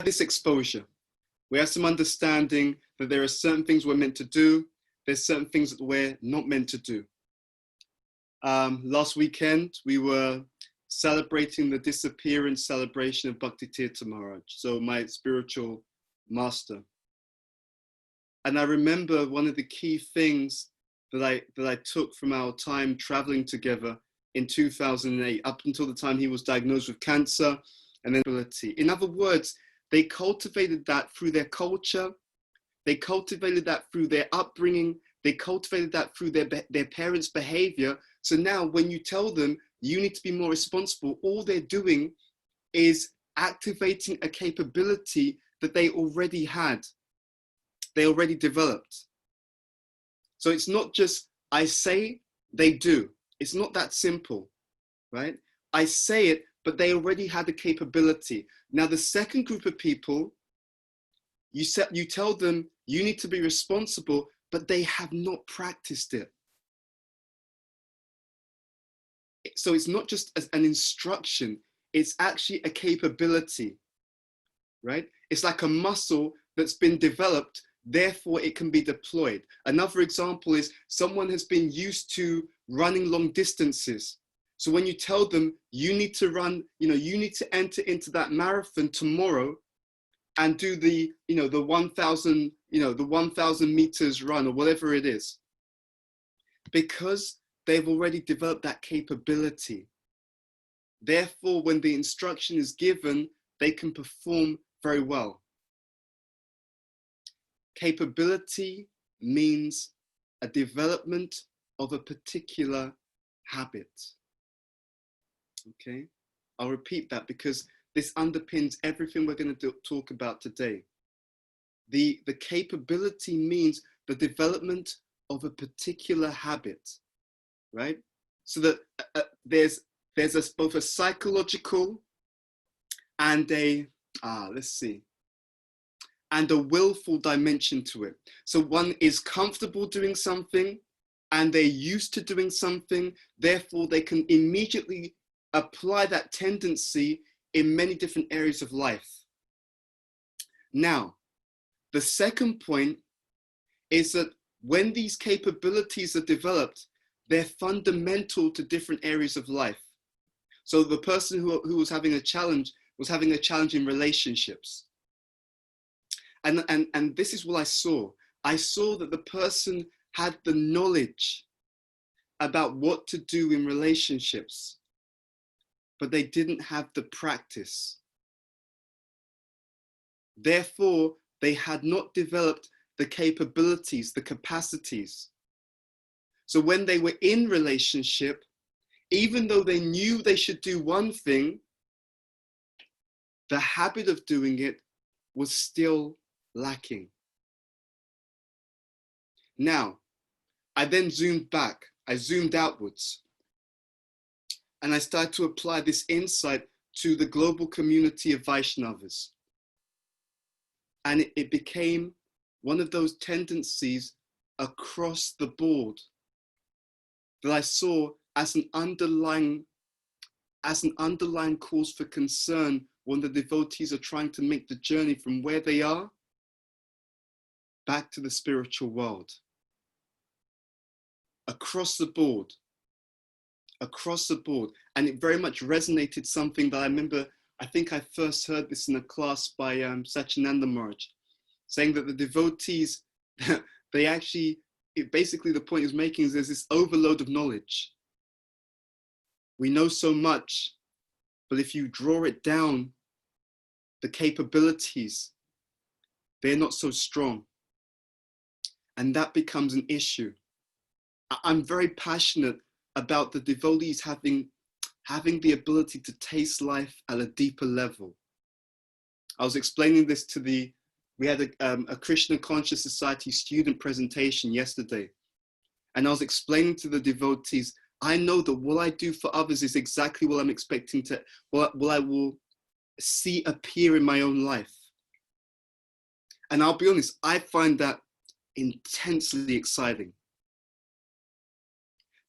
this exposure. We have some understanding that there are certain things we're meant to do. There's certain things that we're not meant to do. Last weekend, we were celebrating the disappearance celebration of Bhakti Tirtha Maharaj, so my spiritual master. And I remember one of the key things that I took from our time traveling together in 2008, up until the time he was diagnosed with cancer and then ability. In other words, they cultivated that through their culture. They cultivated that through their upbringing. They cultivated that through their parents' behavior. So now when you tell them you need to be more responsible, all they're doing is activating a capability that they already had. They already developed. So it's not just I say, they do. It's not that simple, right? I say it, but they already had the capability. Now the second group of people, you tell them you need to be responsible, but they have not practiced it. So it's not just an instruction, it's actually a capability, right? It's like a muscle that's been developed, therefore it can be deployed. Another example is someone has been used to running long distances. So when you tell them you need to run, you need to enter into that marathon tomorrow and do the 1,000, the 1,000 meters run or whatever it is, because they've already developed that capability. Therefore, when the instruction is given, they can perform very well. Capability means a development of a particular habit. Okay, I'll repeat that because this underpins everything we're going to talk about today. The capability means the development of a particular habit, right? So that there's both a psychological and a willful dimension to it. So one is comfortable doing something and they're used to doing something, therefore they can immediately apply that tendency in many different areas of life. Now, the second point is that when these capabilities are developed, they're fundamental to different areas of life. So the person who was having a challenge in relationships. And this is what I saw. I saw that the person had the knowledge about what to do in relationships, but they didn't have the practice. Therefore, they had not developed the capabilities, the capacities. So when they were in relationship, even though they knew they should do one thing, the habit of doing it was still lacking. Now, I then zoomed back, I zoomed outwards, and I started to apply this insight to the global community of Vaishnavas. And it became one of those tendencies across the board that I saw as an underlying cause for concern when the devotees are trying to make the journey from where they are back to the spiritual world. Across the board. And it very much resonated something that I remember, I think I first heard this in a class by Sachinanda Maharaj, saying that the devotees, basically the point he's making is there's this overload of knowledge. We know so much, but if you draw it down, the capabilities, they're not so strong. And that becomes an issue. I'm very passionate about the devotees having the ability to taste life at a deeper level. I was explaining this we had a Krishna Conscious Society student presentation yesterday. And I was explaining to the devotees, I know that what I do for others is exactly what I'm expecting what I will see appear in my own life. And I'll be honest, I find that intensely exciting.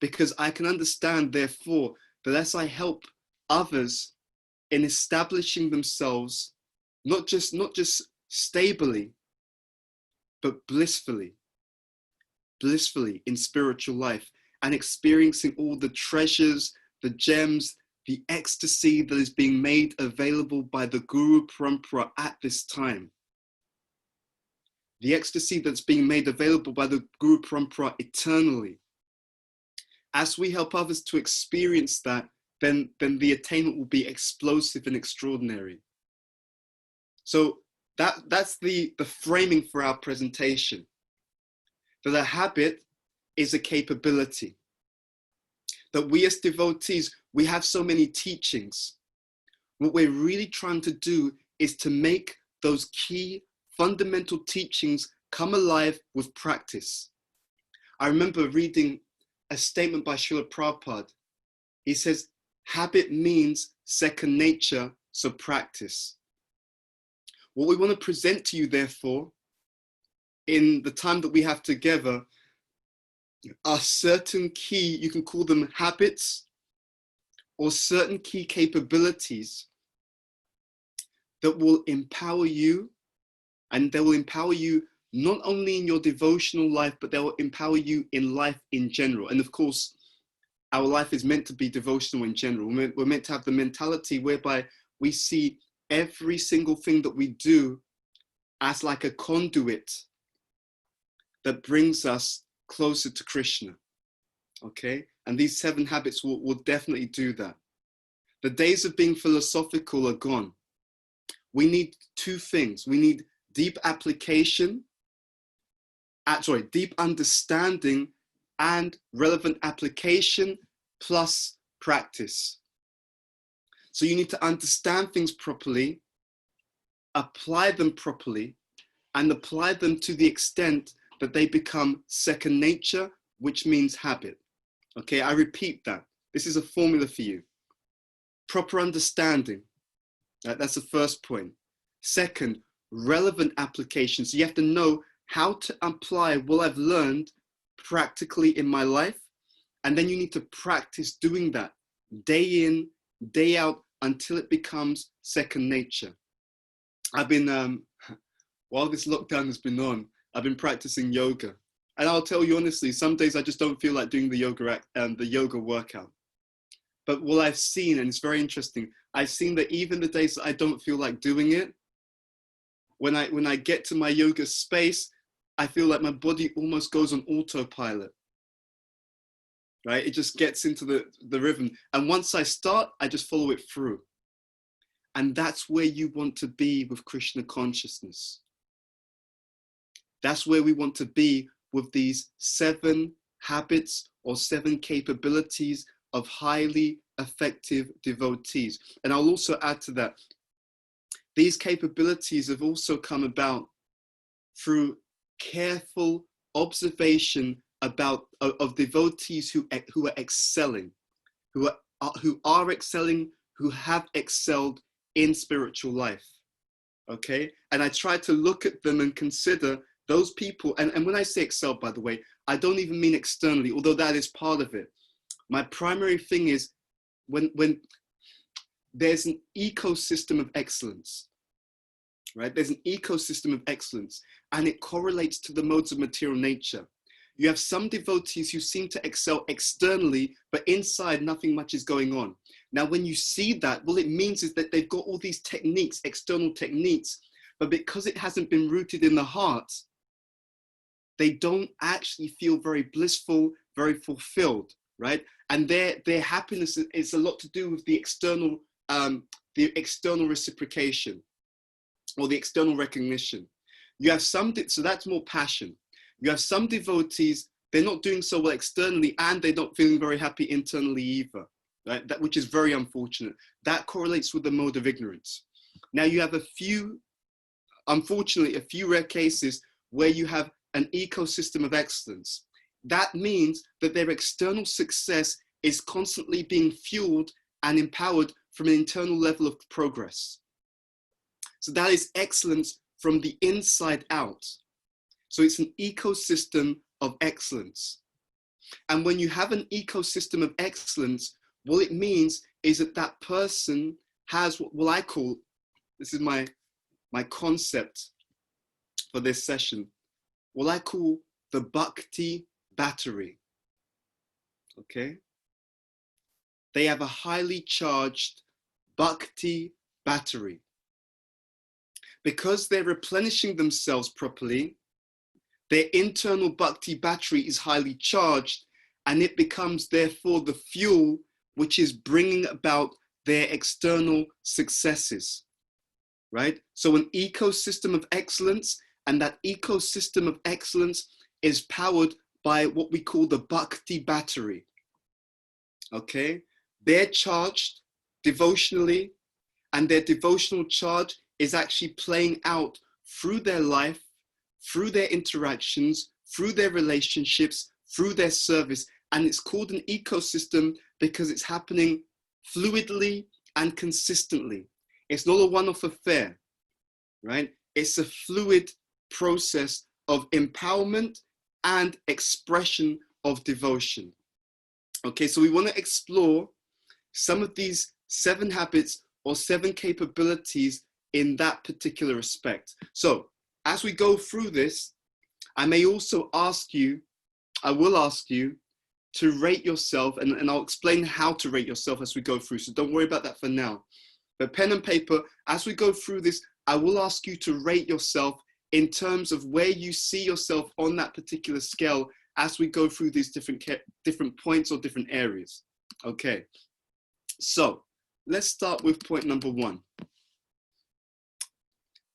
Because I can understand, therefore, that as I help others in establishing themselves not just stably, but blissfully in spiritual life, and experiencing all the treasures, the gems, the ecstasy that is being made available by the Guru Parampara at this time. The ecstasy that's being made available by the Guru Parampara eternally. As we help others to experience that, then the attainment will be explosive and extraordinary. So that's the framing for our presentation. That a habit is a capability. That we as devotees, we have so many teachings. What we're really trying to do is to make those key fundamental teachings come alive with practice. I remember reading a statement by Srila Prabhupada. He says, habit means second nature, so practice. What we want to present to you, therefore, in the time that we have together, are certain key, you can call them habits, or certain key capabilities that will empower you, and they will empower you not only in your devotional life, but they will empower you in life in general. And of course, our life is meant to be devotional in general. We're meant to have the mentality whereby we see every single thing that we do as like a conduit that brings us closer to Krishna. Okay? And these 7 habits will definitely do that. The days of being philosophical are gone. We need 2 things. We need deep application, deep understanding and relevant application plus practice. So you need to understand things properly, apply them properly, and apply them to the extent that they become second nature, which means habit. Okay, I repeat that. This is a formula for you. Proper understanding. That's the first point. Second, relevant application. So you have to know how to apply what I've learned practically in my life. And then you need to practice doing that day in, day out, until it becomes second nature. I've been, while this lockdown has been on, I've been practicing yoga. And I'll tell you honestly, some days I just don't feel like doing the yoga workout. But what I've seen, and it's very interesting, I've seen that even the days that I don't feel like doing it, when I get to my yoga space, I feel like my body almost goes on autopilot. Right? It just gets into the rhythm. And once I start, I just follow it through. And that's where you want to be with Krishna consciousness. That's where we want to be with these 7 habits or 7 capabilities of highly effective devotees. And I'll also add to that, these capabilities have also come about through careful observation of devotees who are excelling, who are excelling, who have excelled in spiritual life. Okay, and I try to look at them and consider those people. And when I say excel, by the way, I don't even mean externally, although that is part of it. My primary thing is when there's an ecosystem of excellence, right? There's an ecosystem of excellence, and it correlates to the modes of material nature. You have some devotees who seem to excel externally, but inside nothing much is going on. Now, when you see that, what it means is that they've got all these techniques, external techniques, but because it hasn't been rooted in the heart, they don't actually feel very blissful, very fulfilled, right? And their happiness is a lot to do with the external reciprocation or the external recognition. You have some, so that's more passion. You have some devotees, they're not doing so well externally and they're not feeling very happy internally either, right? Which is very unfortunate. That correlates with the mode of ignorance. Now you have unfortunately, a few rare cases where you have an ecosystem of excellence. That means that their external success is constantly being fueled and empowered from an internal level of progress. So that is excellence from the inside out. So it's an ecosystem of excellence. And when you have an ecosystem of excellence, what it means is that that person has what I call, this is my my concept for this session, what I call the Bhakti battery. Okay? They have a highly charged Bhakti battery. Because they're replenishing themselves properly, their internal Bhakti battery is highly charged, and it becomes therefore the fuel which is bringing about their external successes, right? So an ecosystem of excellence, and that ecosystem of excellence is powered by what we call the Bhakti battery, okay? They're charged devotionally, and their devotional charge is actually playing out through their life, through their interactions, through their relationships, through their service. And it's called an ecosystem because it's happening fluidly and consistently. It's not a one-off affair, right? It's a fluid process of empowerment and expression of devotion. Okay, so we want to explore some of these 7 habits or 7 capabilities in that particular respect. So as we go through this, I may also ask you, I will ask you to rate yourself, and I'll explain how to rate yourself as we go through. So don't worry about that for now. But pen and paper, as we go through this, I will ask you to rate yourself in terms of where you see yourself on that particular scale as we go through these different points or different areas. Okay, so let's start with point number 1.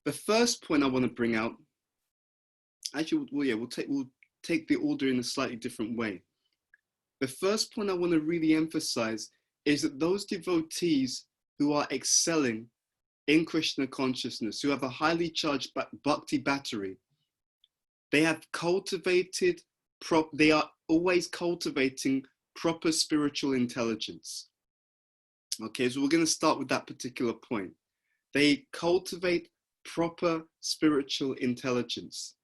The first point I want to bring out, actually, we'll take the order in a slightly different way. The first point I want to really emphasize is that those devotees who are excelling in Krishna consciousness, who have a highly charged bhakti battery, they have cultivated, they are always cultivating proper spiritual intelligence. Okay, so we're going to start with that particular point. They cultivate proper spiritual intelligence.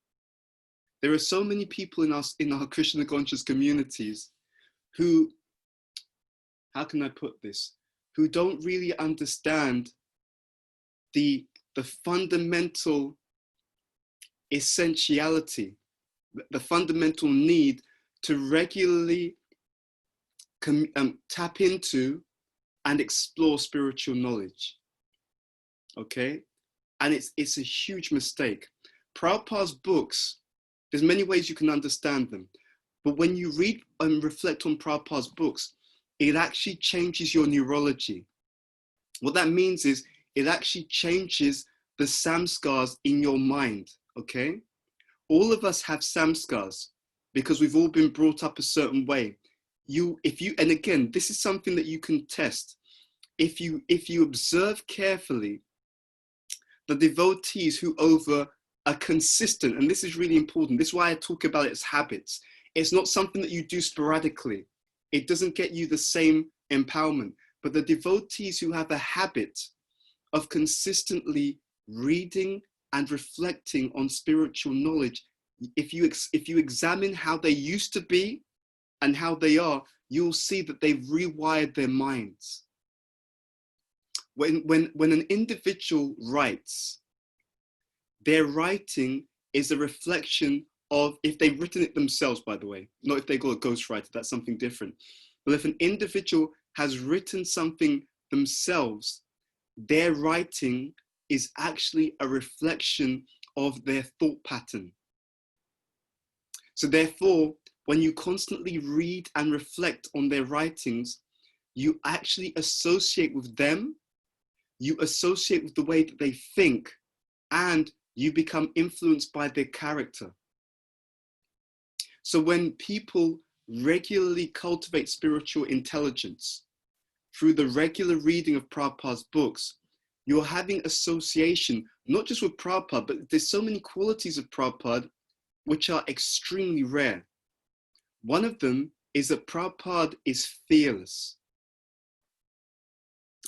There are so many people in our Krishna conscious communities who, how can I put this, who don't really understand the fundamental essentiality, the fundamental need to regularly tap into and explore spiritual knowledge. Okay, and it's a huge mistake. Prabhupada's books, there's many ways you can understand them, but when you read and reflect on Prabhupada's books, it actually changes your neurology. What that means is it actually changes the samskars in your mind, okay? All of us have samskars because we've all been brought up a certain way. And again, this is something that you can test. If you observe carefully the devotees who over a consistent, and this is really important, this is why I talk about it as habits. It's not something that you do sporadically. It doesn't get you the same empowerment, but the devotees who have a habit of consistently reading and reflecting on spiritual knowledge, if you examine how they used to be and how they are, you'll see that they've rewired their minds. When an individual writes, their writing is a reflection of, if they've written it themselves, by the way, not if they got a ghostwriter, that's something different. But if an individual has written something themselves, their writing is actually a reflection of their thought pattern. So therefore, when you constantly read and reflect on their writings, you actually associate with them, you associate with the way that they think, and you become influenced by their character. So when people regularly cultivate spiritual intelligence through the regular reading of Prabhupada's books, you're having association, not just with Prabhupada, but there's so many qualities of Prabhupada which are extremely rare. One of them is that Prabhupada is fearless.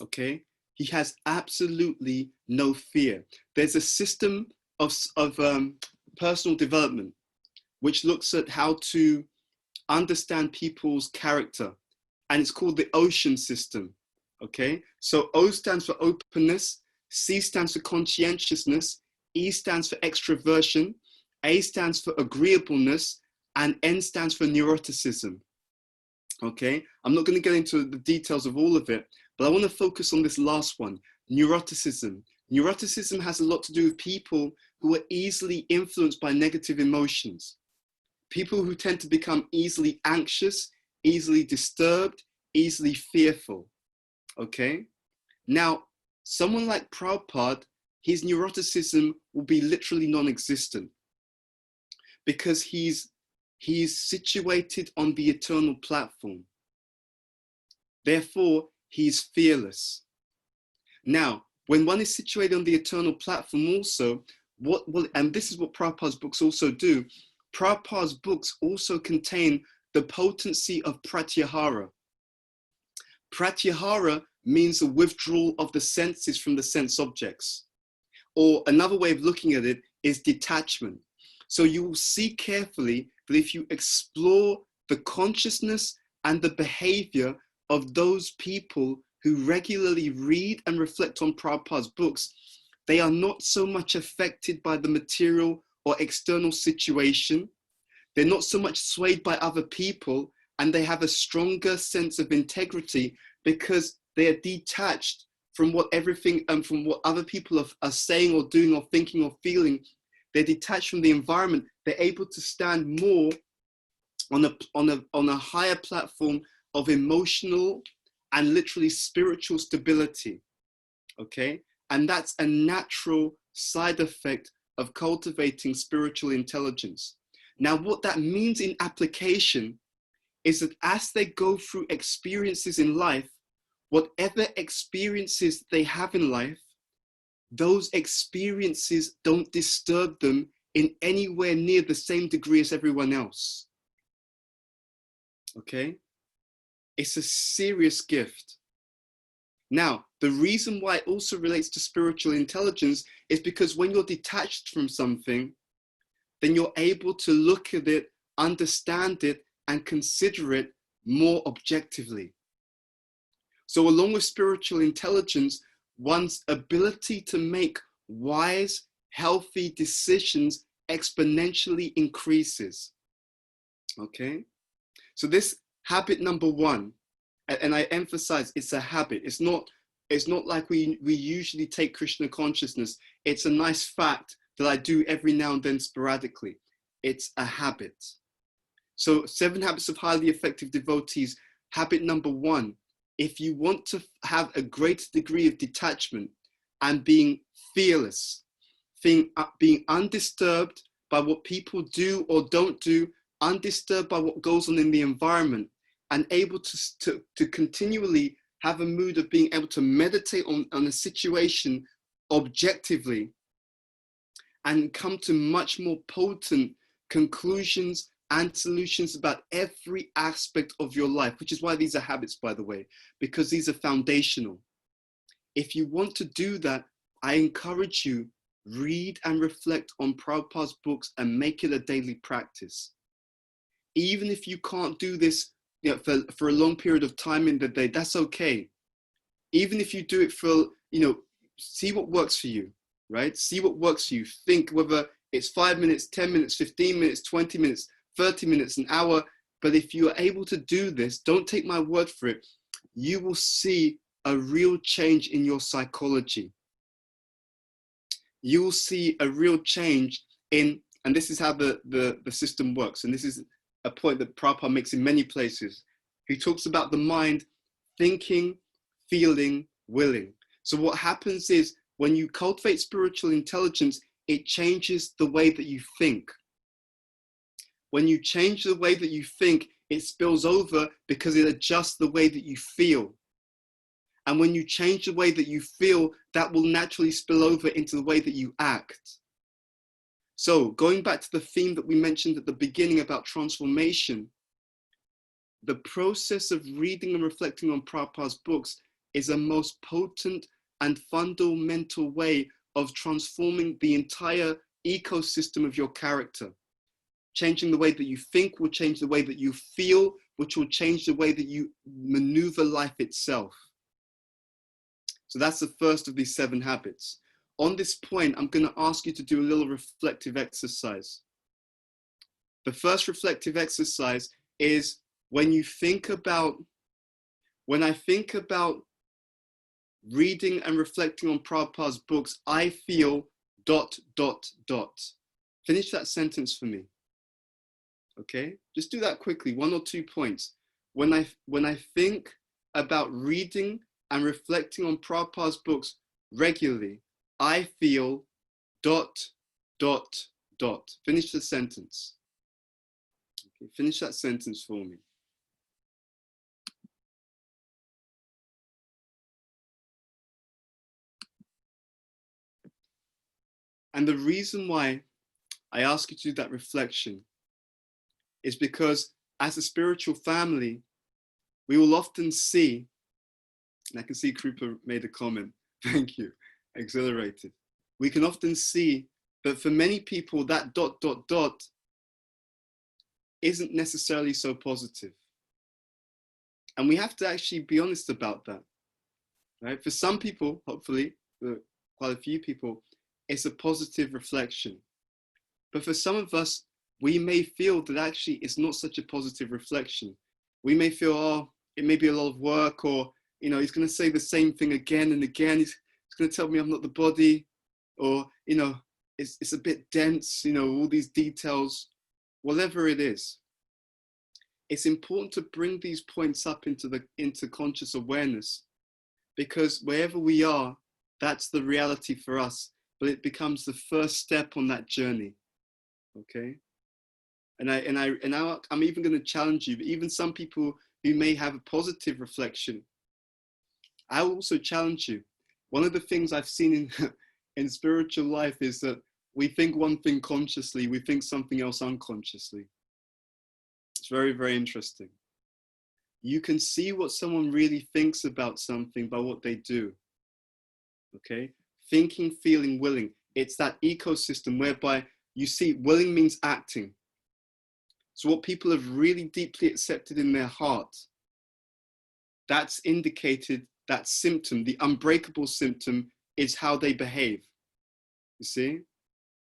Okay? He has absolutely no fear. There's a system of personal development which looks at how to understand people's character, and it's called the ocean system. Okay, so O stands for openness, C stands for conscientiousness, E stands for extroversion, A stands for agreeableness, and N stands for neuroticism. Okay, I'm not going to get into the details of all of it, but I want to focus on this last one, neuroticism. Neuroticism has a lot to do with people who are easily influenced by negative emotions. People who tend to become easily anxious, easily disturbed, easily fearful. Okay? Now, someone like Prabhupada, his neuroticism will be literally non-existent because he's situated on the eternal platform. Therefore, he's fearless. Now, when one is situated on the eternal platform also, and this is what Prabhupada's books also do, Prabhupada's books also contain the potency of pratyahara. Pratyahara means the withdrawal of the senses from the sense objects. Or another way of looking at it is detachment. So you will see carefully that if you explore the consciousness and the behavior of those people who regularly read and reflect on Prabhupada's books, they are not so much affected by the material or external situation. They're not so much swayed by other people, and they have a stronger sense of integrity because they are detached from what everything and from what other people are saying or doing or thinking or feeling. They're detached from the environment. They're able to stand more on a higher platform of emotional and literally spiritual stability. Okay, and that's a natural side effect of cultivating spiritual intelligence. Now, what that means in application is that as they go through experiences in life, whatever experiences they have in life, those experiences don't disturb them in anywhere near the same degree as everyone else. Okay? It's a serious gift. Now, the reason why it also relates to spiritual intelligence is because when you're detached from something, then you're able to look at it, understand it, and consider it more objectively. So along with spiritual intelligence, one's ability to make wise, healthy decisions exponentially increases. Okay? So this habit number one, and I emphasize it's a habit. It's not like we usually take Krishna consciousness. It's a nice fact that I do every now and then sporadically. It's a habit. So 7 habits of highly effective devotees. Habit number one, if you want to have a greater degree of detachment and being fearless, being undisturbed by what people do or don't do, undisturbed by what goes on in the environment, and able to continually have a mood of being able to meditate on a situation objectively and come to much more potent conclusions and solutions about every aspect of your life, which is why these are habits, by the way, because these are foundational. If you want to do that, I encourage you, read and reflect on Prabhupada's books and make it a daily practice. Even if you can't do this for a long period of time in the day, that's okay. Even if you do it for, see what works for you, right? See what works for you. Think whether it's 5 minutes, 10 minutes, 15 minutes, 20 minutes, 30 minutes, an hour. But if you are able to do this, don't take my word for it, you will see a real change in your psychology. You will see a real change in, and this is how the system works. And this is a point that Prabhupada makes in many places. He talks about the mind thinking, feeling, willing. So what happens is when you cultivate spiritual intelligence, it changes the way that you think. When you change the way that you think, it spills over because it adjusts the way that you feel. And when you change the way that you feel, that will naturally spill over into the way that you act. So going back to the theme that we mentioned at the beginning about transformation, the process of reading and reflecting on Prabhupada's books is a most potent and fundamental way of transforming the entire ecosystem of your character. Changing the way that you think will change the way that you feel, which will change the way that you maneuver life itself. So that's the first of these 7 habits. On this point, I'm going to ask you to do a little reflective exercise. The first reflective exercise is when I think about reading and reflecting on Prabhupada's books, I feel ... Finish that sentence for me. Okay, just do that quickly, 1 or 2 points. When I think about reading and reflecting on Prabhupada's books regularly, I feel ... Finish the sentence. Okay, finish that sentence for me. And the reason why I ask you to do that reflection is because as a spiritual family, we will often see, and I can see Krupa made a comment, thank you, exhilarated. We can often see that for many people, that ... isn't necessarily so positive. And we have to actually be honest about that, right? For some people, hopefully, for quite a few people, it's a positive reflection. But for some of us, we may feel that actually it's not such a positive reflection. We may feel, oh, it may be a lot of work, or, you know, he's going to say the same thing again and again. He's going to tell me I'm not the body, or, you know, it's a bit dense, you know, all these details, whatever it is. It's important to bring these points up into conscious awareness, because wherever we are, that's the reality for us, but it becomes the first step on that journey. Okay. And I'm even going to challenge you, even some people who may have a positive reflection, I will also challenge you. One of the things I've seen in spiritual life is that we think one thing consciously, we think something else unconsciously. It's very, very interesting. You can see what someone really thinks about something by what they do. Okay? Thinking, feeling, willing. It's that ecosystem whereby you see willing means acting. So what people have really deeply accepted in their heart, that's indicated, that symptom, the unbreakable symptom, is how they behave. You see?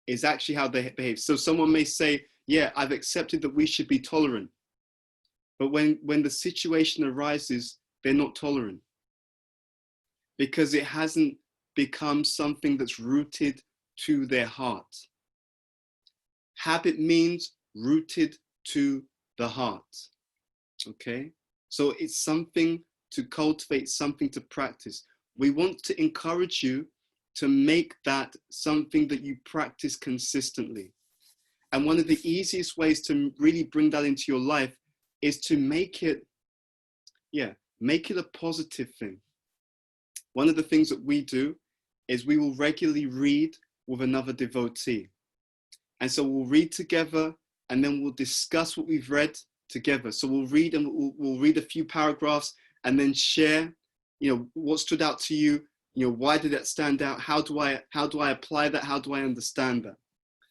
Is actually how they behave. So someone may say, yeah, I've accepted that we should be tolerant. But when the situation arises, they're not tolerant. Because it hasn't become something that's rooted to their heart. Habit means rooted to the heart. Okay? So it's something to cultivate, something to practice. We want to encourage you to make that something that you practice consistently. And one of the easiest ways to really bring that into your life is to make it a positive thing. One of the things that we do is we will regularly read with another devotee. And so we'll read together, and then we'll discuss what we've read together. So we'll read, and we'll read a few paragraphs and then share, you know, what stood out to you. You know, why did that stand out? How do I apply that? How do I understand that?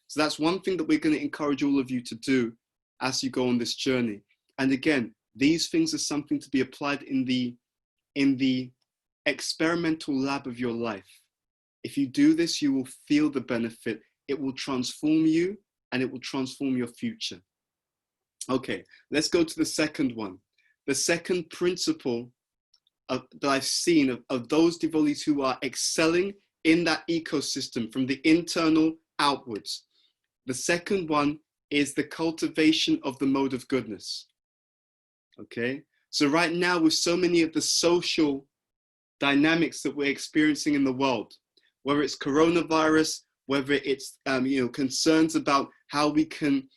So that's one thing that we're going to encourage all of you to do as you go on this journey. And again, these things are something to be applied in the experimental lab of your life. If you do this, you will feel the benefit. It will transform you, and it will transform your future. Okay, let's go to the second one. The second principle that I've seen of those devotees who are excelling in that ecosystem from the internal outwards. The second one is the cultivation of the mode of goodness. Okay, so right now with so many of the social dynamics that we're experiencing in the world, whether it's coronavirus, whether it's concerns about how we can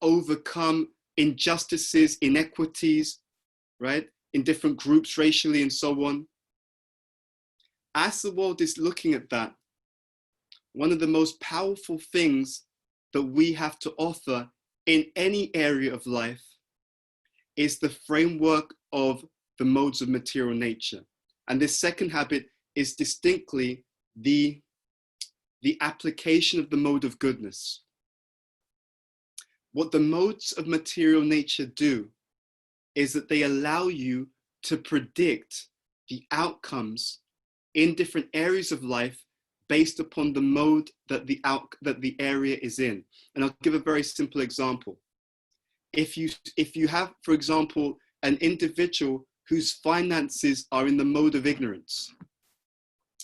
overcome injustices, inequities, right, in different groups, racially and so on. As the world is looking at that, one of the most powerful things that we have to offer in any area of life is the framework of the modes of material nature. And this second habit is distinctly the application of the mode of goodness. What the modes of material nature do is that they allow you to predict the outcomes in different areas of life based upon the mode that the area is in. And I'll give a very simple example. If you have, for example, an individual whose finances are in the mode of ignorance,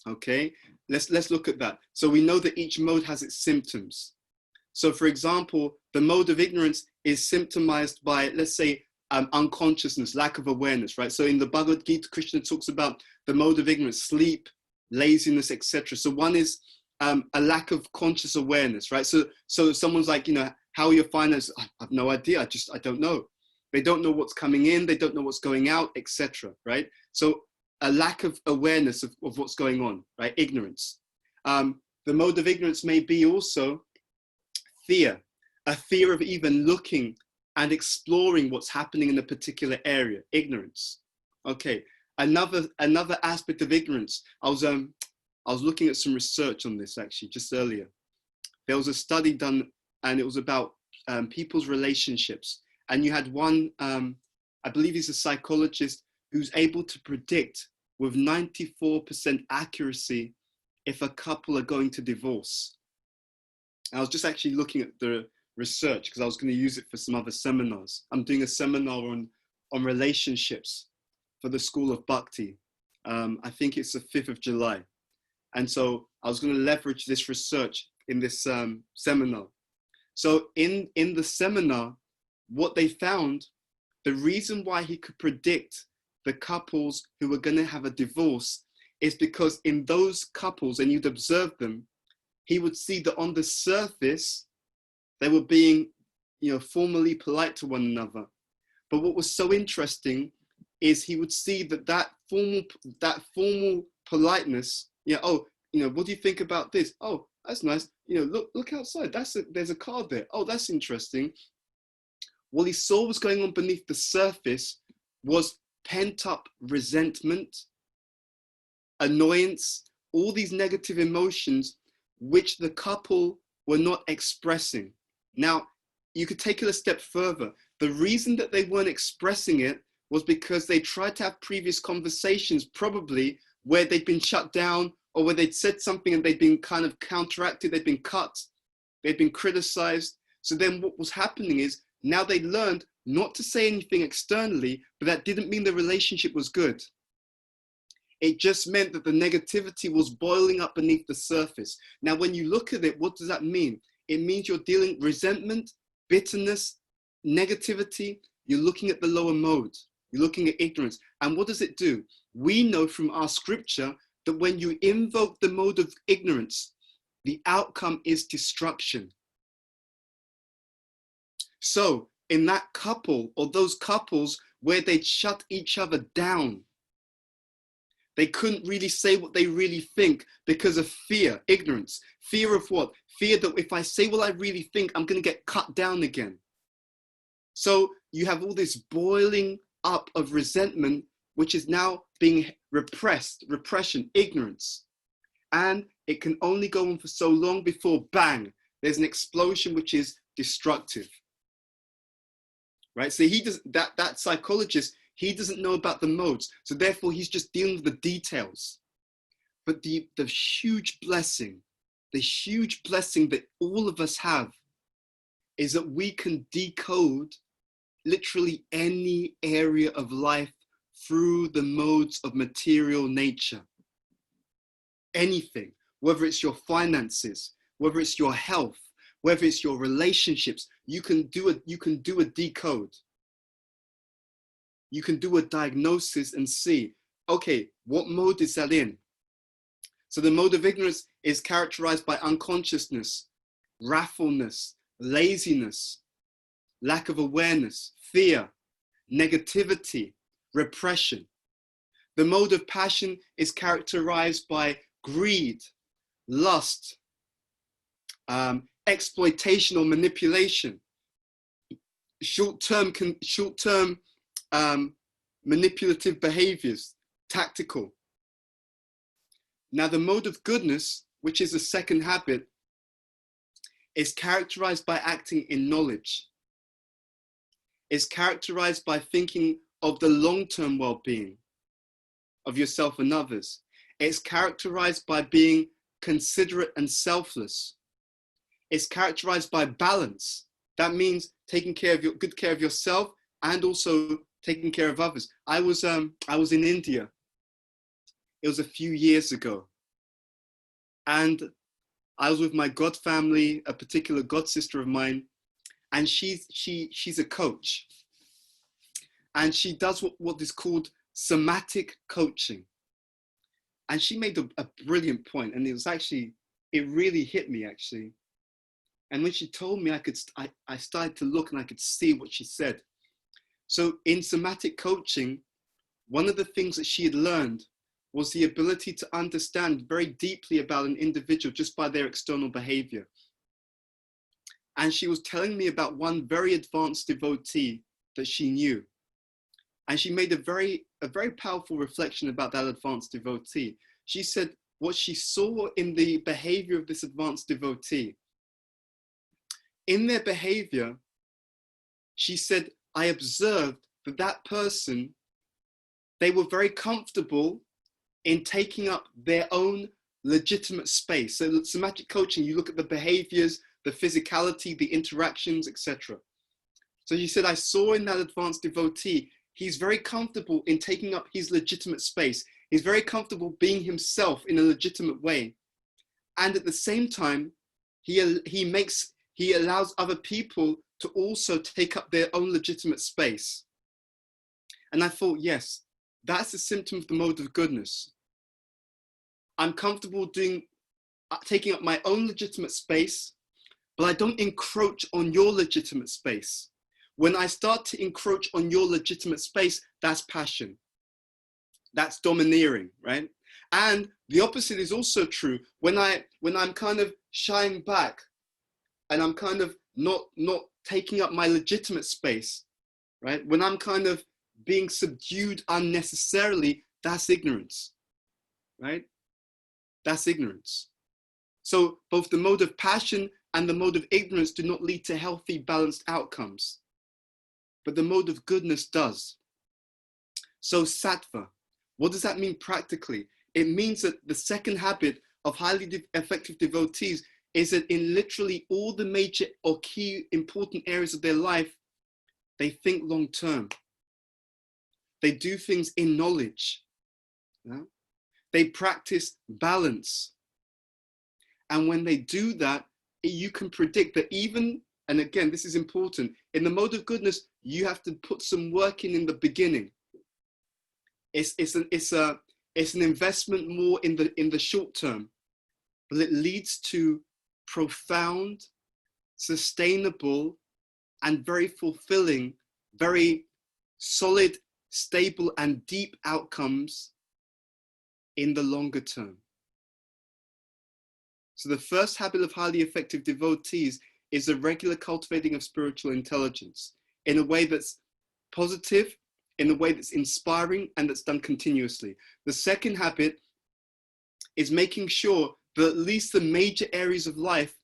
okay, let's look at that. So we know that each mode has its symptoms. So for example, the mode of ignorance is symptomized by, let's say, unconsciousness, lack of awareness, right? So in the Bhagavad Gita, Krishna talks about the mode of ignorance, sleep, laziness, etc. So one is a lack of conscious awareness, right? So someone's like, how are your finances? I have no idea. I don't know. They don't know what's coming in. They don't know what's going out, etc. Right? So a lack of awareness of what's going on, right? Ignorance. The mode of ignorance may be also fear, a fear of even looking and exploring what's happening in a particular area, ignorance. Okay, another aspect of ignorance. I was looking at some research on this actually just earlier. There was a study done and it was about people's relationships. And you had one, I believe he's a psychologist, who's able to predict with 94% accuracy if a couple are going to divorce. I was just actually looking at the research because I was going to use it for some other seminars. I'm doing a seminar on relationships for the School of Bhakti. I think it's the 5th of July. And so I was going to leverage this research in this seminar. So in the seminar, what they found, the reason why he could predict the couples who were going to have a divorce is because in those couples, and you'd observe them, he would see that on the surface, they were being, formally polite to one another. But what was so interesting is he would see that formal politeness, what do you think about this? Oh, that's nice. Look outside. There's a car there. Oh, that's interesting. What he saw was going on beneath the surface was pent up resentment, annoyance, all these negative emotions which the couple were not expressing. Now, you could take it a step further. The reason that they weren't expressing it was because they tried to have previous conversations, probably where they'd been shut down or where they'd said something and they'd been kind of counteracted, they'd been cut, they'd been criticized. So then what was happening is now they learned not to say anything externally, but that didn't mean the relationship was good. It just meant that the negativity was boiling up beneath the surface. Now, when you look at it, what does that mean? It means you're dealing resentment, bitterness, negativity. You're looking at the lower mode. You're looking at ignorance. And what does it do? We know from our scripture that when you invoke the mode of ignorance, the outcome is destruction. So in that couple or those couples where they'd shut each other down, they couldn't really say what they really think because of fear, ignorance. Fear of what? Fear that if I say what I really think, I'm going to get cut down again. So you have all this boiling up of resentment, which is now being repressed, repression, ignorance. And it can only go on for so long before, bang, there's an explosion which is destructive. Right? So he does that psychologist, he doesn't know about the modes. So therefore he's just dealing with the details. But the huge blessing that all of us have is that we can decode literally any area of life through the modes of material nature. Anything, whether it's your finances, whether it's your health, whether it's your relationships, you can do a decode. You can do a diagnosis and see, okay, what mode is that in? So the mode of ignorance is characterized by unconsciousness, wrathfulness, laziness, lack of awareness, fear, negativity, repression. The mode of passion is characterized by greed, lust, exploitation or manipulation, short-term manipulative behaviors, tactical. Now the mode of goodness, which is the second habit, is characterized by acting in knowledge. Is characterized by thinking of the long-term well-being of yourself and others. It's characterized by being considerate and selfless. It's characterized by balance. That means taking good care of yourself and also taking care of others. I was in India. It was a few years ago, and I was with my god family, a particular god sister of mine, and she's a coach, and she does what is called somatic coaching. And she made a brilliant point, and it really hit me actually. And when she told me, I started to look and I could see what she said. So in somatic coaching, one of the things that she had learned was the ability to understand very deeply about an individual just by their external behavior. And she was telling me about one very advanced devotee that she knew. And she made a very powerful reflection about that advanced devotee. She said what she saw in the behavior of this advanced devotee. In their behavior, she said, I observed that person, they were very comfortable in taking up their own legitimate space. So somatic coaching, you look at the behaviors, the physicality, the interactions, etc. So she said, I saw in that advanced devotee, he's very comfortable in taking up his legitimate space. He's very comfortable being himself in a legitimate way. And at the same time, he allows other people to also take up their own legitimate space. And I thought, yes, that's a symptom of the mode of goodness. I'm comfortable taking up my own legitimate space, but I don't encroach on your legitimate space. When I start to encroach on your legitimate space, that's passion. That's domineering, right? And the opposite is also true. When I'm kind of shying back and I'm kind of not taking up my legitimate space, right? When I'm kind of being subdued unnecessarily, that's ignorance, right? That's ignorance. So both the mode of passion and the mode of ignorance do not lead to healthy, balanced outcomes. But the mode of goodness does. So sattva, what does that mean practically? It means that the second habit of highly effective devotees is that in literally all the major or key important areas of their life, they think long term. They do things in knowledge. Yeah? They practice balance. And when they do that, you can predict that even, and again, this is important, in the mode of goodness, you have to put some work in the beginning. It's an investment more in the short term, but it leads to profound, sustainable, and very fulfilling, very solid, stable, and deep outcomes in the longer term. So the first habit of highly effective devotees is the regular cultivating of spiritual intelligence in a way that's positive, in a way that's inspiring, and that's done continuously. The second habit is making sure that at least the major areas of life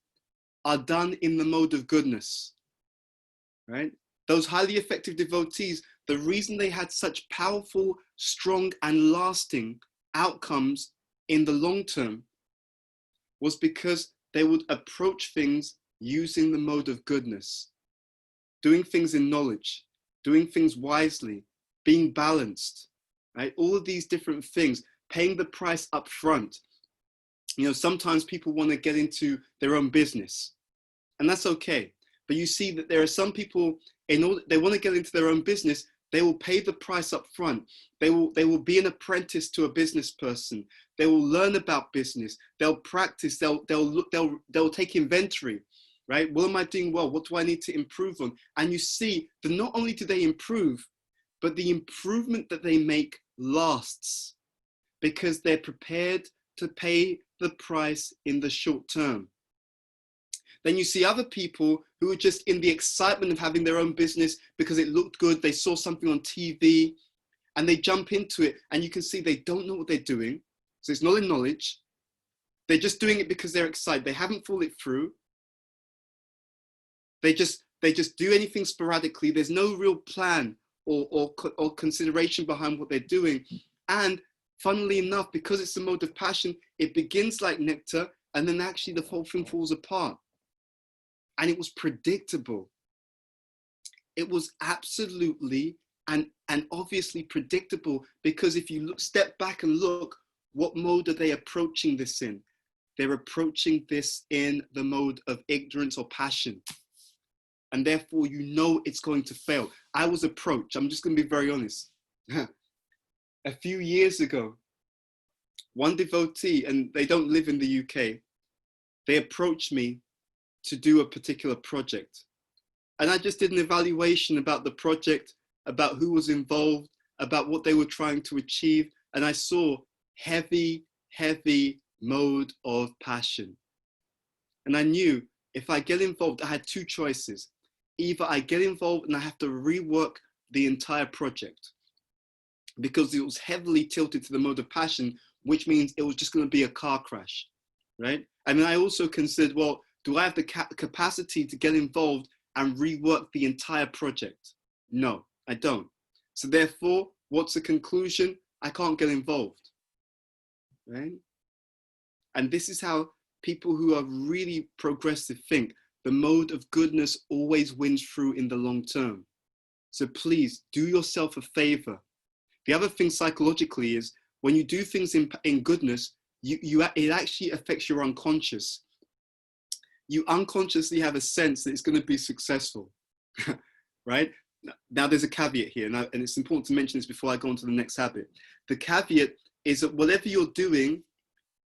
are done in the mode of goodness, right? Those highly effective devotees, the reason they had such powerful, strong, and lasting outcomes in the long term was because they would approach things using the mode of goodness, doing things in knowledge, doing things wisely, being balanced, right? All of these different things, paying the price up front. You know, sometimes people want to get into their own business, and that's okay. But you see that there are some people, in order they want to get into their own business, they will pay the price up front. They will be an apprentice to a business person. They will learn about business. They'll practice. They'll take inventory, right? What am I doing well? What do I need to improve on? And you see that not only do they improve, but the improvement that they make lasts because they're prepared to pay the price in the short term. Then you see other people who are just in the excitement of having their own business because it looked good. They saw something on TV and they jump into it, and you can see they don't know what they're doing. So it's not in knowledge. They're just doing it because they're excited. They haven't thought it through. They just do anything sporadically. There's no real plan or consideration behind what they're doing. And funnily enough, because it's a mode of passion, it begins like nectar, and then actually the whole thing falls apart. And it was predictable. It was absolutely and obviously predictable, because if you step back and look, what mode are they approaching this in? They're approaching this in the mode of ignorance or passion. And therefore, you know it's going to fail. I was approached, I'm just going to be very honest. A few years ago, one devotee, and they don't live in the UK, they approached me to do a particular project. And I just did an evaluation about the project, about who was involved, about what they were trying to achieve. And I saw heavy, heavy mode of passion. And I knew if I get involved, I had two choices. Either I get involved and I have to rework the entire project, because it was heavily tilted to the mode of passion, which means it was just going to be a car crash, right? I mean, I also considered, well, do I have the capacity to get involved and rework the entire project? No, I don't. So therefore, what's the conclusion? I can't get involved, right? And this is how people who are really progressive think. The mode of goodness always wins through in the long term. So please do yourself a favor. The other thing psychologically is when you do things in goodness, it actually affects your unconscious. You unconsciously have a sense that it's going to be successful, right? Now there's a caveat here, and it's important to mention this before I go on to the next habit. The caveat is that whatever you're doing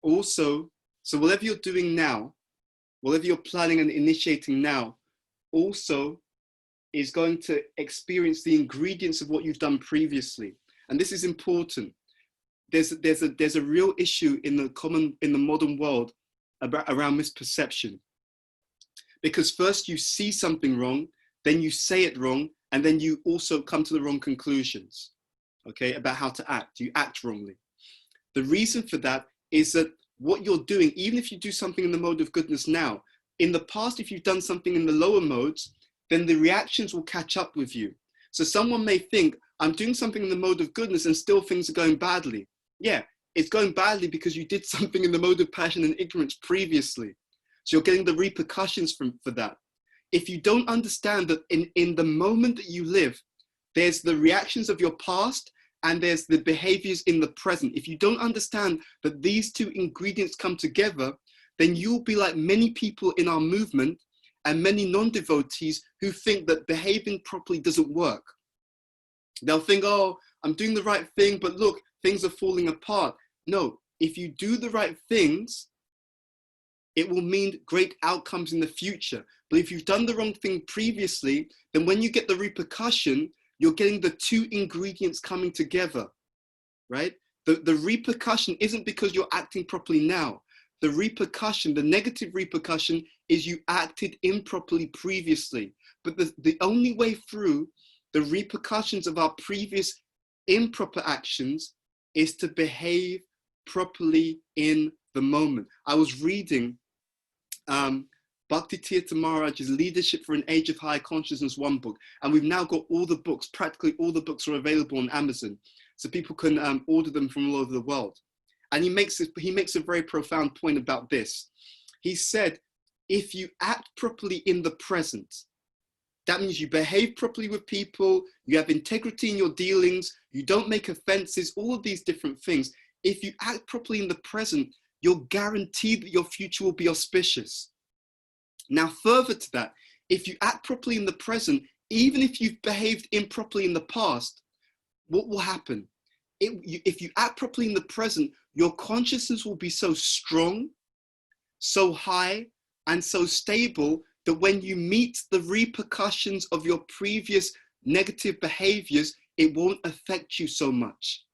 also, so whatever you're doing now, whatever you're planning and initiating now, also is going to experience the ingredients of what you've done previously. And this is important. There's a real issue in the modern world around misperception. Because first you see something wrong, then you say it wrong, and then you also come to the wrong conclusions, okay, about how to act. You act wrongly. The reason for that is that what you're doing, even if you do something in the mode of goodness now, in the past, if you've done something in the lower modes, then the reactions will catch up with you. So someone may think, I'm doing something in the mode of goodness and still things are going badly. Yeah, it's going badly because you did something in the mode of passion and ignorance previously. So you're getting the repercussions for that. If you don't understand that in the moment that you live, there's the reactions of your past and there's the behaviors in the present. If you don't understand that these two ingredients come together, then you'll be like many people in our movement and many non-devotees who think that behaving properly doesn't work. They'll think, oh, I'm doing the right thing, but look, things are falling apart. No, if you do the right things, it will mean great outcomes in the future. But if you've done the wrong thing previously, then when you get the repercussion, you're getting the two ingredients coming together, right? The repercussion isn't because you're acting properly now. The repercussion, the negative repercussion, is you acted improperly previously. But the only way through the repercussions of our previous improper actions is to behave properly in the moment. I was reading Bhakti Tirtha Maharaj's Leadership for an Age of High Consciousness, one book, and we've now got all the books, practically all the books are available on Amazon, so people can order them from all over the world. And he makes a very profound point about this. He said, if you act properly in the present, that means you behave properly with people, you have integrity in your dealings, you don't make offenses, all of these different things. If you act properly in the present, you're guaranteed that your future will be auspicious. Now, further to that, if you act properly in the present, even if you've behaved improperly in the past, what will happen? If you act properly in the present, your consciousness will be so strong, so high, and so stable that when you meet the repercussions of your previous negative behaviors, it won't affect you so much.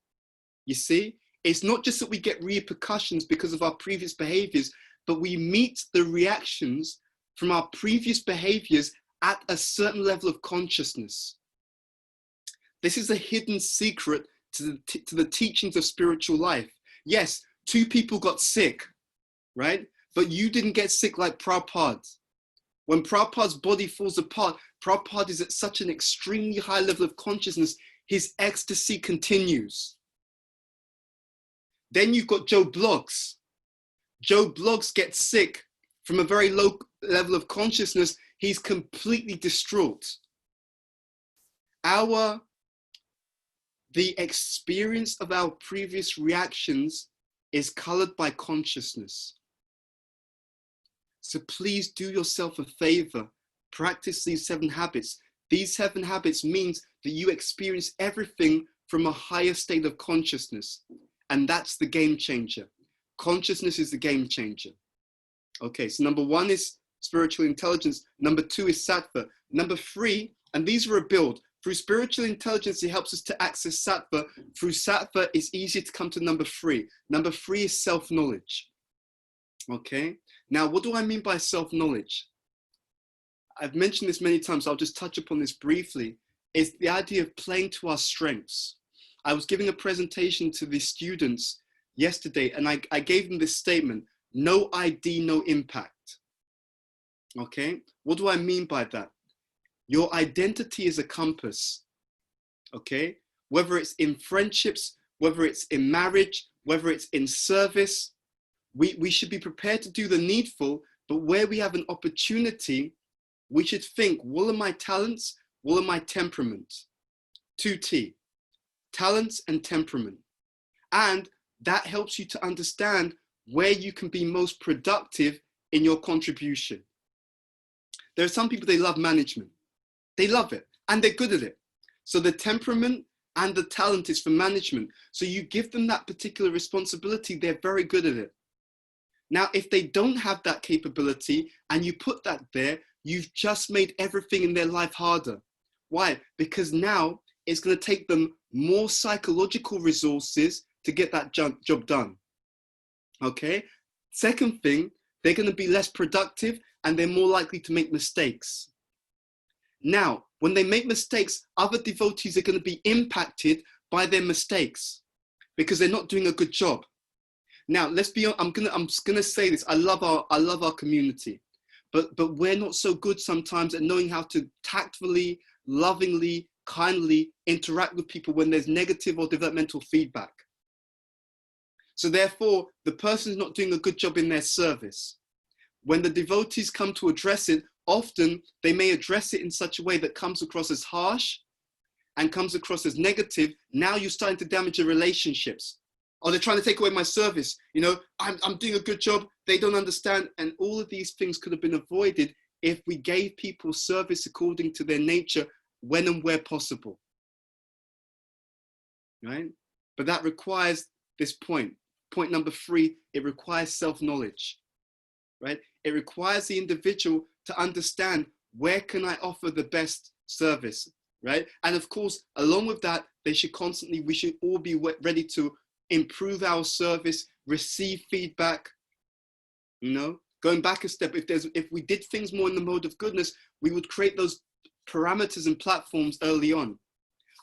You see? It's not just that we get repercussions because of our previous behaviors, but we meet the reactions from our previous behaviors at a certain level of consciousness. This is a hidden secret to the teachings of spiritual life. Yes, 2 people got sick, right? But you didn't get sick like Prabhupada. When Prabhupada's body falls apart, Prabhupada is at such an extremely high level of consciousness, his ecstasy continues. Then you've got Joe Bloggs. Joe Bloggs gets sick from a very low level of consciousness. He's completely distraught. The experience of our previous reactions is colored by consciousness. So please do yourself a favor, practice these 7 habits. These 7 habits means that you experience everything from a higher state of consciousness. And that's the game changer. Consciousness is the game changer. Okay, so number 1 is spiritual intelligence. Number 2 is sattva. Number 3, and these are a build. Through spiritual intelligence, it helps us to access sattva. Through sattva, it's easier to come to number 3. Number 3 is self-knowledge. Okay, now what do I mean by self-knowledge? I've mentioned this many times, so I'll just touch upon this briefly. It's the idea of playing to our strengths. I was giving a presentation to the students yesterday, and I gave them this statement: no ID, no impact. Okay, what do I mean by that? Your identity is a compass, okay? Whether it's in friendships, whether it's in marriage, whether it's in service, we should be prepared to do the needful, but where we have an opportunity, we should think, what are my talents? What are my temperament? 2T, talents and temperament. And that helps you to understand where you can be most productive in your contribution. There are some people, they love management. They love it and they're good at it. So the temperament and the talent is for management. So you give them that particular responsibility, they're very good at it. Now, if they don't have that capability and you put that there, you've just made everything in their life harder. Why? Because now it's going to take them more psychological resources to get that job done. Okay? Second thing, they're going to be less productive and they're more likely to make mistakes. Now, when they make mistakes, other devotees are going to be impacted by their mistakes because they're not doing a good job. Now, let's be honest, I'm just gonna say this. I love our community, but we're not so good sometimes at knowing how to tactfully, lovingly, kindly interact with people when there's negative or developmental feedback. So therefore, the person's not doing a good job in their service. When the devotees come to address it, often they may address it in such a way that comes across as harsh and comes across as negative. Now you're starting to damage your relationships. Or they're trying to take away my service. You know, I'm doing a good job. They don't understand. And all of these things could have been avoided if we gave people service according to their nature when and where possible. Right? But that requires this point. Point number 3, it requires self-knowledge. Right? It requires the individual to understand, where can I offer the best service, right? And of course, along with that, we should all be ready to improve our service, receive feedback, you know, going back a step. If we did things more in the mode of goodness, we would create those parameters and platforms early on.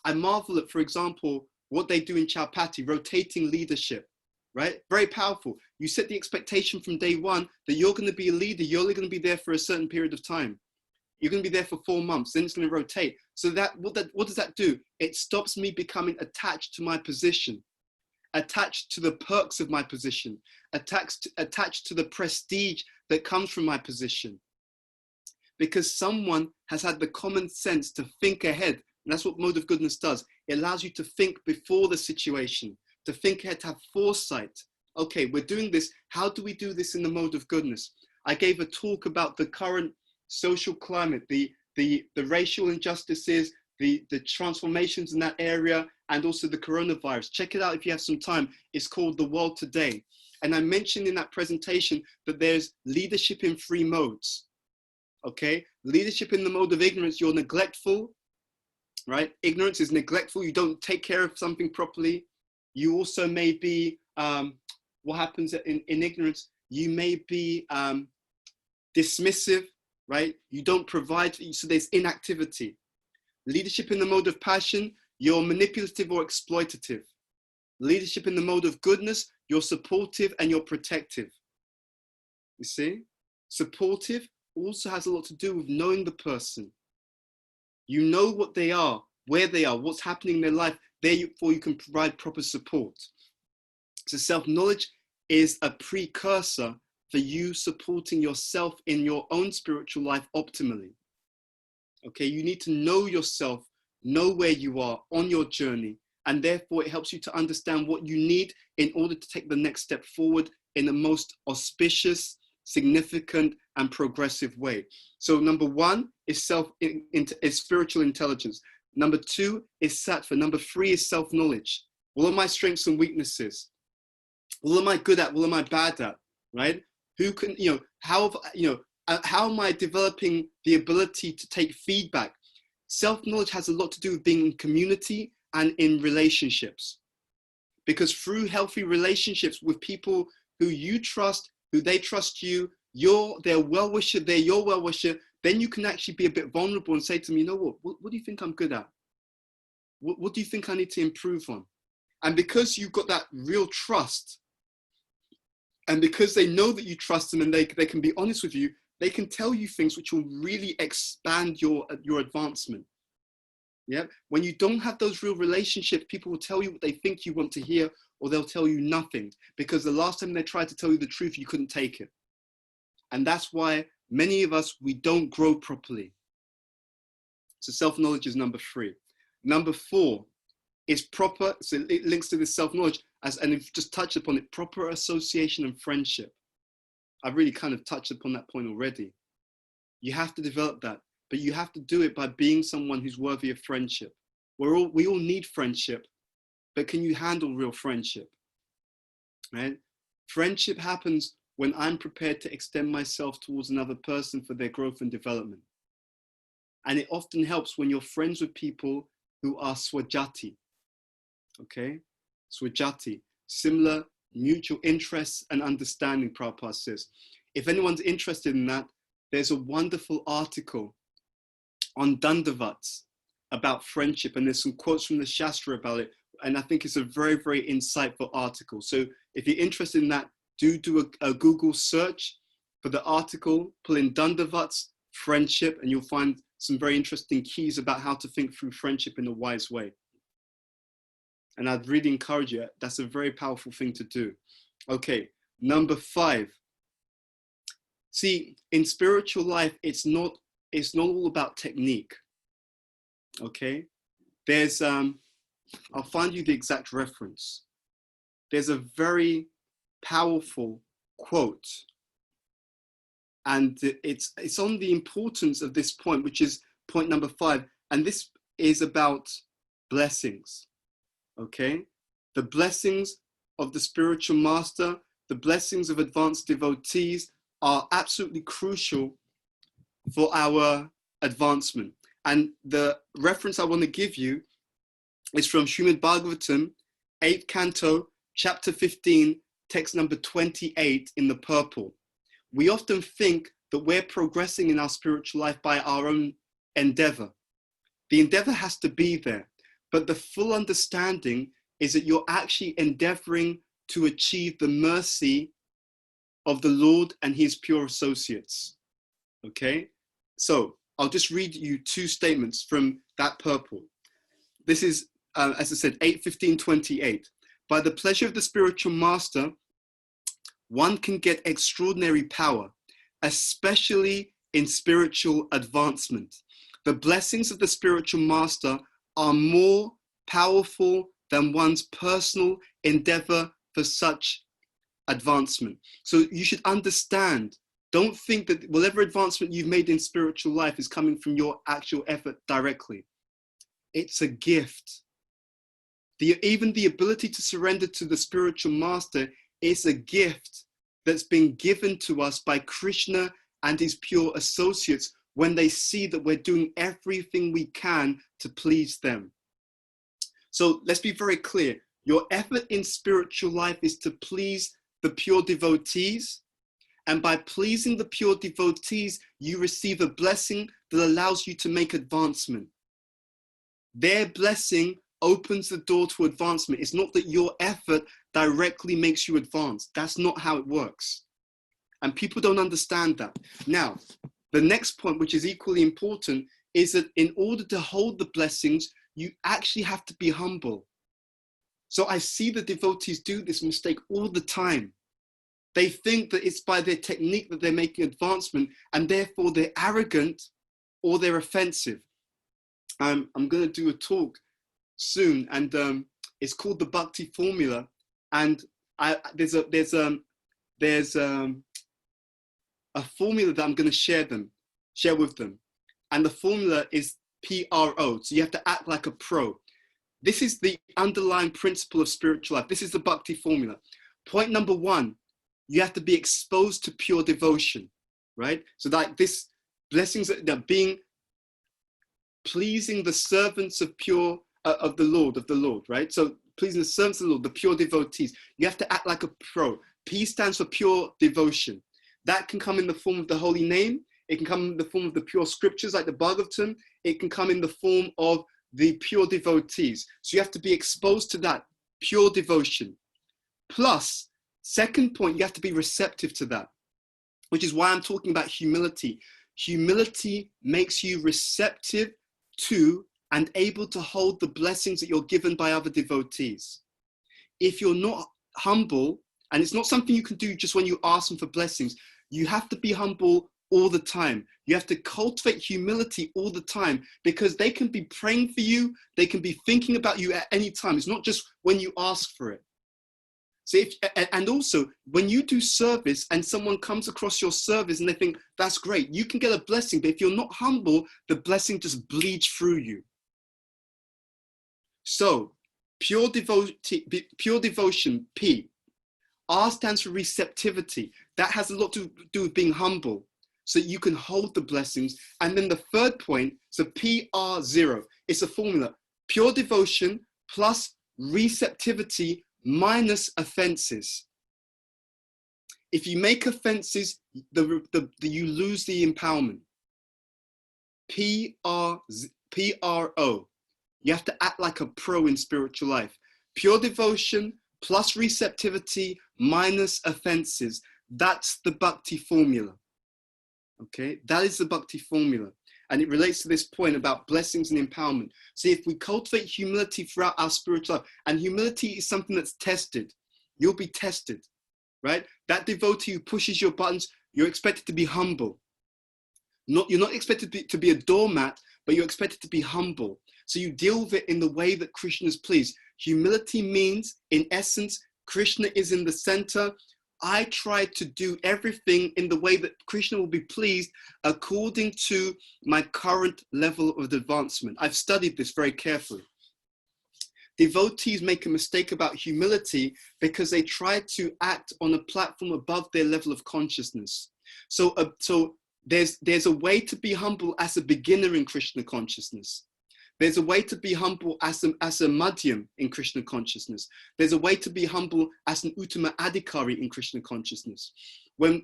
I marvel at, for example, what they do in Chowpatty, rotating leadership. Right? Very powerful. You set the expectation from day one that you're going to be a leader. You're only going to be there for a certain period of time. You're going to be there for 4 months. Then it's going to rotate. So what does that do? It stops me becoming attached to my position, attached to the perks of my position, attached to the prestige that comes from my position. Because someone has had the common sense to think ahead. And that's what mode of goodness does. It allows you to think before the situation, to think ahead, to have foresight. Okay, we're doing this. How do we do this in the mode of goodness? I gave a talk about the current social climate, the racial injustices, the transformations in that area, and also the coronavirus. Check it out if you have some time. It's called The World Today. And I mentioned in that presentation that there's leadership in 3 modes. Okay, leadership in the mode of ignorance, you're neglectful, right? Ignorance is neglectful. You don't take care of something properly. You also may be, what happens in ignorance, you may be dismissive, right? You don't provide, so there's inactivity. Leadership in the mode of passion, you're manipulative or exploitative. Leadership in the mode of goodness, you're supportive and you're protective. You see? Supportive, also has a lot to do with knowing the person. You know what they are, where they are, what's happening in their life, therefore you can provide proper support. So self-knowledge is a precursor for you supporting yourself in your own spiritual life optimally. Okay, you need to know yourself, know where you are on your journey, and therefore it helps you to understand what you need in order to take the next step forward in the most auspicious, significant, and progressive way. So number one is spiritual intelligence. Number two is sattva. Number three is self-knowledge. What are my strengths and weaknesses? What am I good at? What am I bad at? Right? Who can, how am I developing the ability to take feedback? Self-knowledge has a lot to do with being in community and in relationships. Because through healthy relationships with people who you trust, who they trust you, you're their well-wisher, they're your well-wisher, then you can actually be a bit vulnerable and say to them, you know what do you think I'm good at? What do you think I need to improve on? And because you've got that real trust, and because they know that you trust them and they can be honest with you, they can tell you things which will really expand your advancement. Yeah. When you don't have those real relationships, people will tell you what they think you want to hear, or they'll tell you nothing, because the last time they tried to tell you the truth, you couldn't take it. And that's why many of us, we don't grow properly. So self-knowledge is number three. Number four is proper, so it links to this self-knowledge, and we've just touched upon it, proper association and friendship. I've really kind of touched upon that point already. You have to develop that, but you have to do it by being someone who's worthy of friendship. We all need friendship, but can you handle real friendship? Right? Friendship happens when I'm prepared to extend myself towards another person for their growth and development. And it often helps when you're friends with people who are swajati. Okay? Swajati, similar mutual interests and understanding, Prabhupada says. If anyone's interested in that, there's a wonderful article on Dandavats about friendship, and there's some quotes from the Shastra about it, and I think it's a very, very insightful article. So if you're interested in that, do a Google search for the article, pull in Dandavats, friendship, and you'll find some very interesting keys about how to think through friendship in a wise way. And I'd really encourage you, that's a very powerful thing to do. Okay, number five. See, in spiritual life, it's not all about technique. Okay? There's, I'll find you the exact reference. There's a very powerful quote. And it's on the importance of this point, which is point number five. And this is about blessings. Okay, the blessings of the spiritual master, the blessings of advanced devotees are absolutely crucial for our advancement. And the reference I want to give you is from Srimad Bhagavatam, 8th canto, chapter 15, text number 28 in the purple. We often think that we're progressing in our spiritual life by our own endeavor. The endeavor has to be there. But the full understanding is that you're actually endeavoring to achieve the mercy of the Lord and his pure associates. Okay? So I'll just read you two statements from that purple. This is, as I said, 8:15:28. By the pleasure of the spiritual master, one can get extraordinary power, especially in spiritual advancement. The blessings of the spiritual master are more powerful than one's personal endeavor for such advancement. So you should understand, don't think that whatever advancement you've made in spiritual life is coming from your actual effort directly. It's a gift. Even the ability to surrender to the spiritual master is a gift that's been given to us by Krishna and his pure associates, when they see that we're doing everything we can to please them. So let's be very clear. Your effort in spiritual life is to please the pure devotees. And by pleasing the pure devotees, you receive a blessing that allows you to make advancement. Their blessing opens the door to advancement. It's not that your effort directly makes you advance. That's not how it works. And people don't understand that. Now, The next point, which is equally important, is that in order to hold the blessings, you actually have to be humble. So I see the devotees do this mistake all the time. They think that it's by their technique that they're making advancement, and therefore they're arrogant or they're offensive. I'm going to do a talk soon, and it's called the Bhakti Formula. And there's a formula that I'm going to share with them. And the formula is PRO. So you have to act like a pro. This is the underlying principle of spiritual life. This is the Bhakti formula. Point number one, you have to be exposed to pure devotion, right? So like this blessings that are being pleasing the servants of the Lord, right? So pleasing the servants of the Lord, the pure devotees. You have to act like a pro. P stands for pure devotion. That can come in the form of the holy name. It can come in the form of the pure scriptures like the Bhagavatam. It can come in the form of the pure devotees. So you have to be exposed to that pure devotion. Plus, second point, you have to be receptive to that, which is why I'm talking about humility. Humility makes you receptive to and able to hold the blessings that you're given by other devotees. If you're not humble, and it's not something you can do just when you ask them for blessings, you have to be humble all the time. You have to cultivate humility all the time, because they can be praying for you. They can be thinking about you at any time. It's not just when you ask for it. So and also when you do service and someone comes across your service and they think, that's great, you can get a blessing. But if you're not humble, the blessing just bleeds through you. So pure devotion, P. R stands for receptivity. That has a lot to do with being humble, so that you can hold the blessings. And then the third point, so PR0, it's a formula. Pure devotion plus receptivity minus offenses. If you make offenses, you lose the empowerment. PRO. You have to act like a pro in spiritual life. Pure devotion plus receptivity minus offenses. That's the Bhakti formula. Okay, that is the Bhakti formula. And it relates to this point about blessings and empowerment. So if we cultivate humility throughout our spiritual life, and humility is something that's tested, you'll be tested, right? That devotee who pushes your buttons, you're expected to be humble. You're not expected to be a doormat, but you're expected to be humble. So you deal with it in the way that Krishna is pleased. Humility means, in essence, Krishna is in the center. I try to do everything in the way that Krishna will be pleased according to my current level of advancement. I've studied this very carefully. Devotees make a mistake about humility because they try to act on a platform above their level of consciousness. So there's a way to be humble as a beginner in Krishna consciousness. There's a way to be humble as a madhyam in Krishna consciousness. There's a way to be humble as an uttama adhikari in Krishna consciousness. When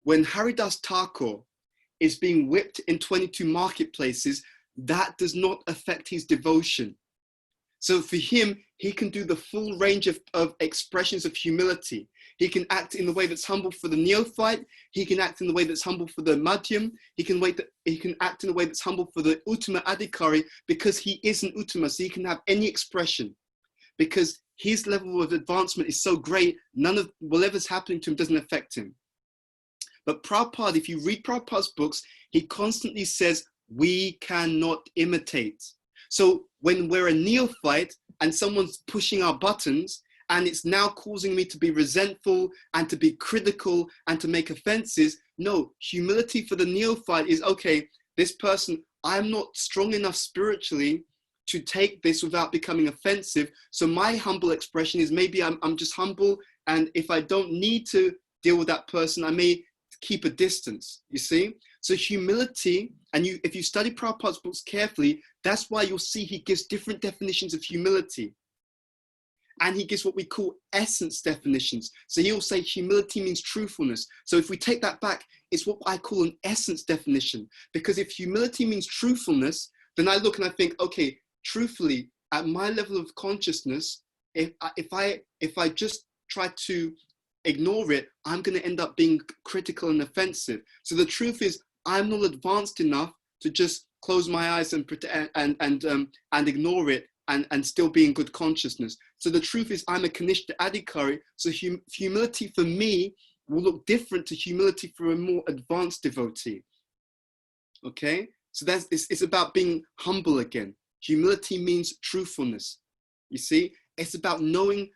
Haridas Thakur is being whipped in 22 marketplaces, that does not affect his devotion. So for him, he can do the full range of expressions of humility. He can act in the way that's humble for the neophyte. He can act in the way that's humble for the madhyam. He can act in the way that's humble for the uttama adhikari, because he is an uttama, so he can have any expression. Because his level of advancement is so great, none of whatever's happening to him doesn't affect him. But Prabhupada, if you read Prabhupada's books, he constantly says, we cannot imitate. So when we're a neophyte and someone's pushing our buttons, and it's now causing me to be resentful and to be critical and to make offenses, no, humility for the neophyte is, okay, this person, I'm not strong enough spiritually to take this without becoming offensive. So my humble expression is, maybe I'm just humble, and if I don't need to deal with that person, I may keep a distance, you see? So humility, and if you study Prabhupada's books carefully, that's why you'll see he gives different definitions of humility. And he gives what we call essence definitions. So he'll say humility means truthfulness. So if we take that back, it's what I call an essence definition. Because if humility means truthfulness, then I look and I think, okay, truthfully, at my level of consciousness, if I just try to ignore it, I'm going to end up being critical and offensive. So the truth is, I'm not advanced enough to just close my eyes and ignore it and still be in good consciousness. So the truth is, I'm a Kanishta Adhikari. So humility for me will look different to humility for a more advanced devotee. Okay, so it's about being humble again. Humility means truthfulness. You see, it's about knowing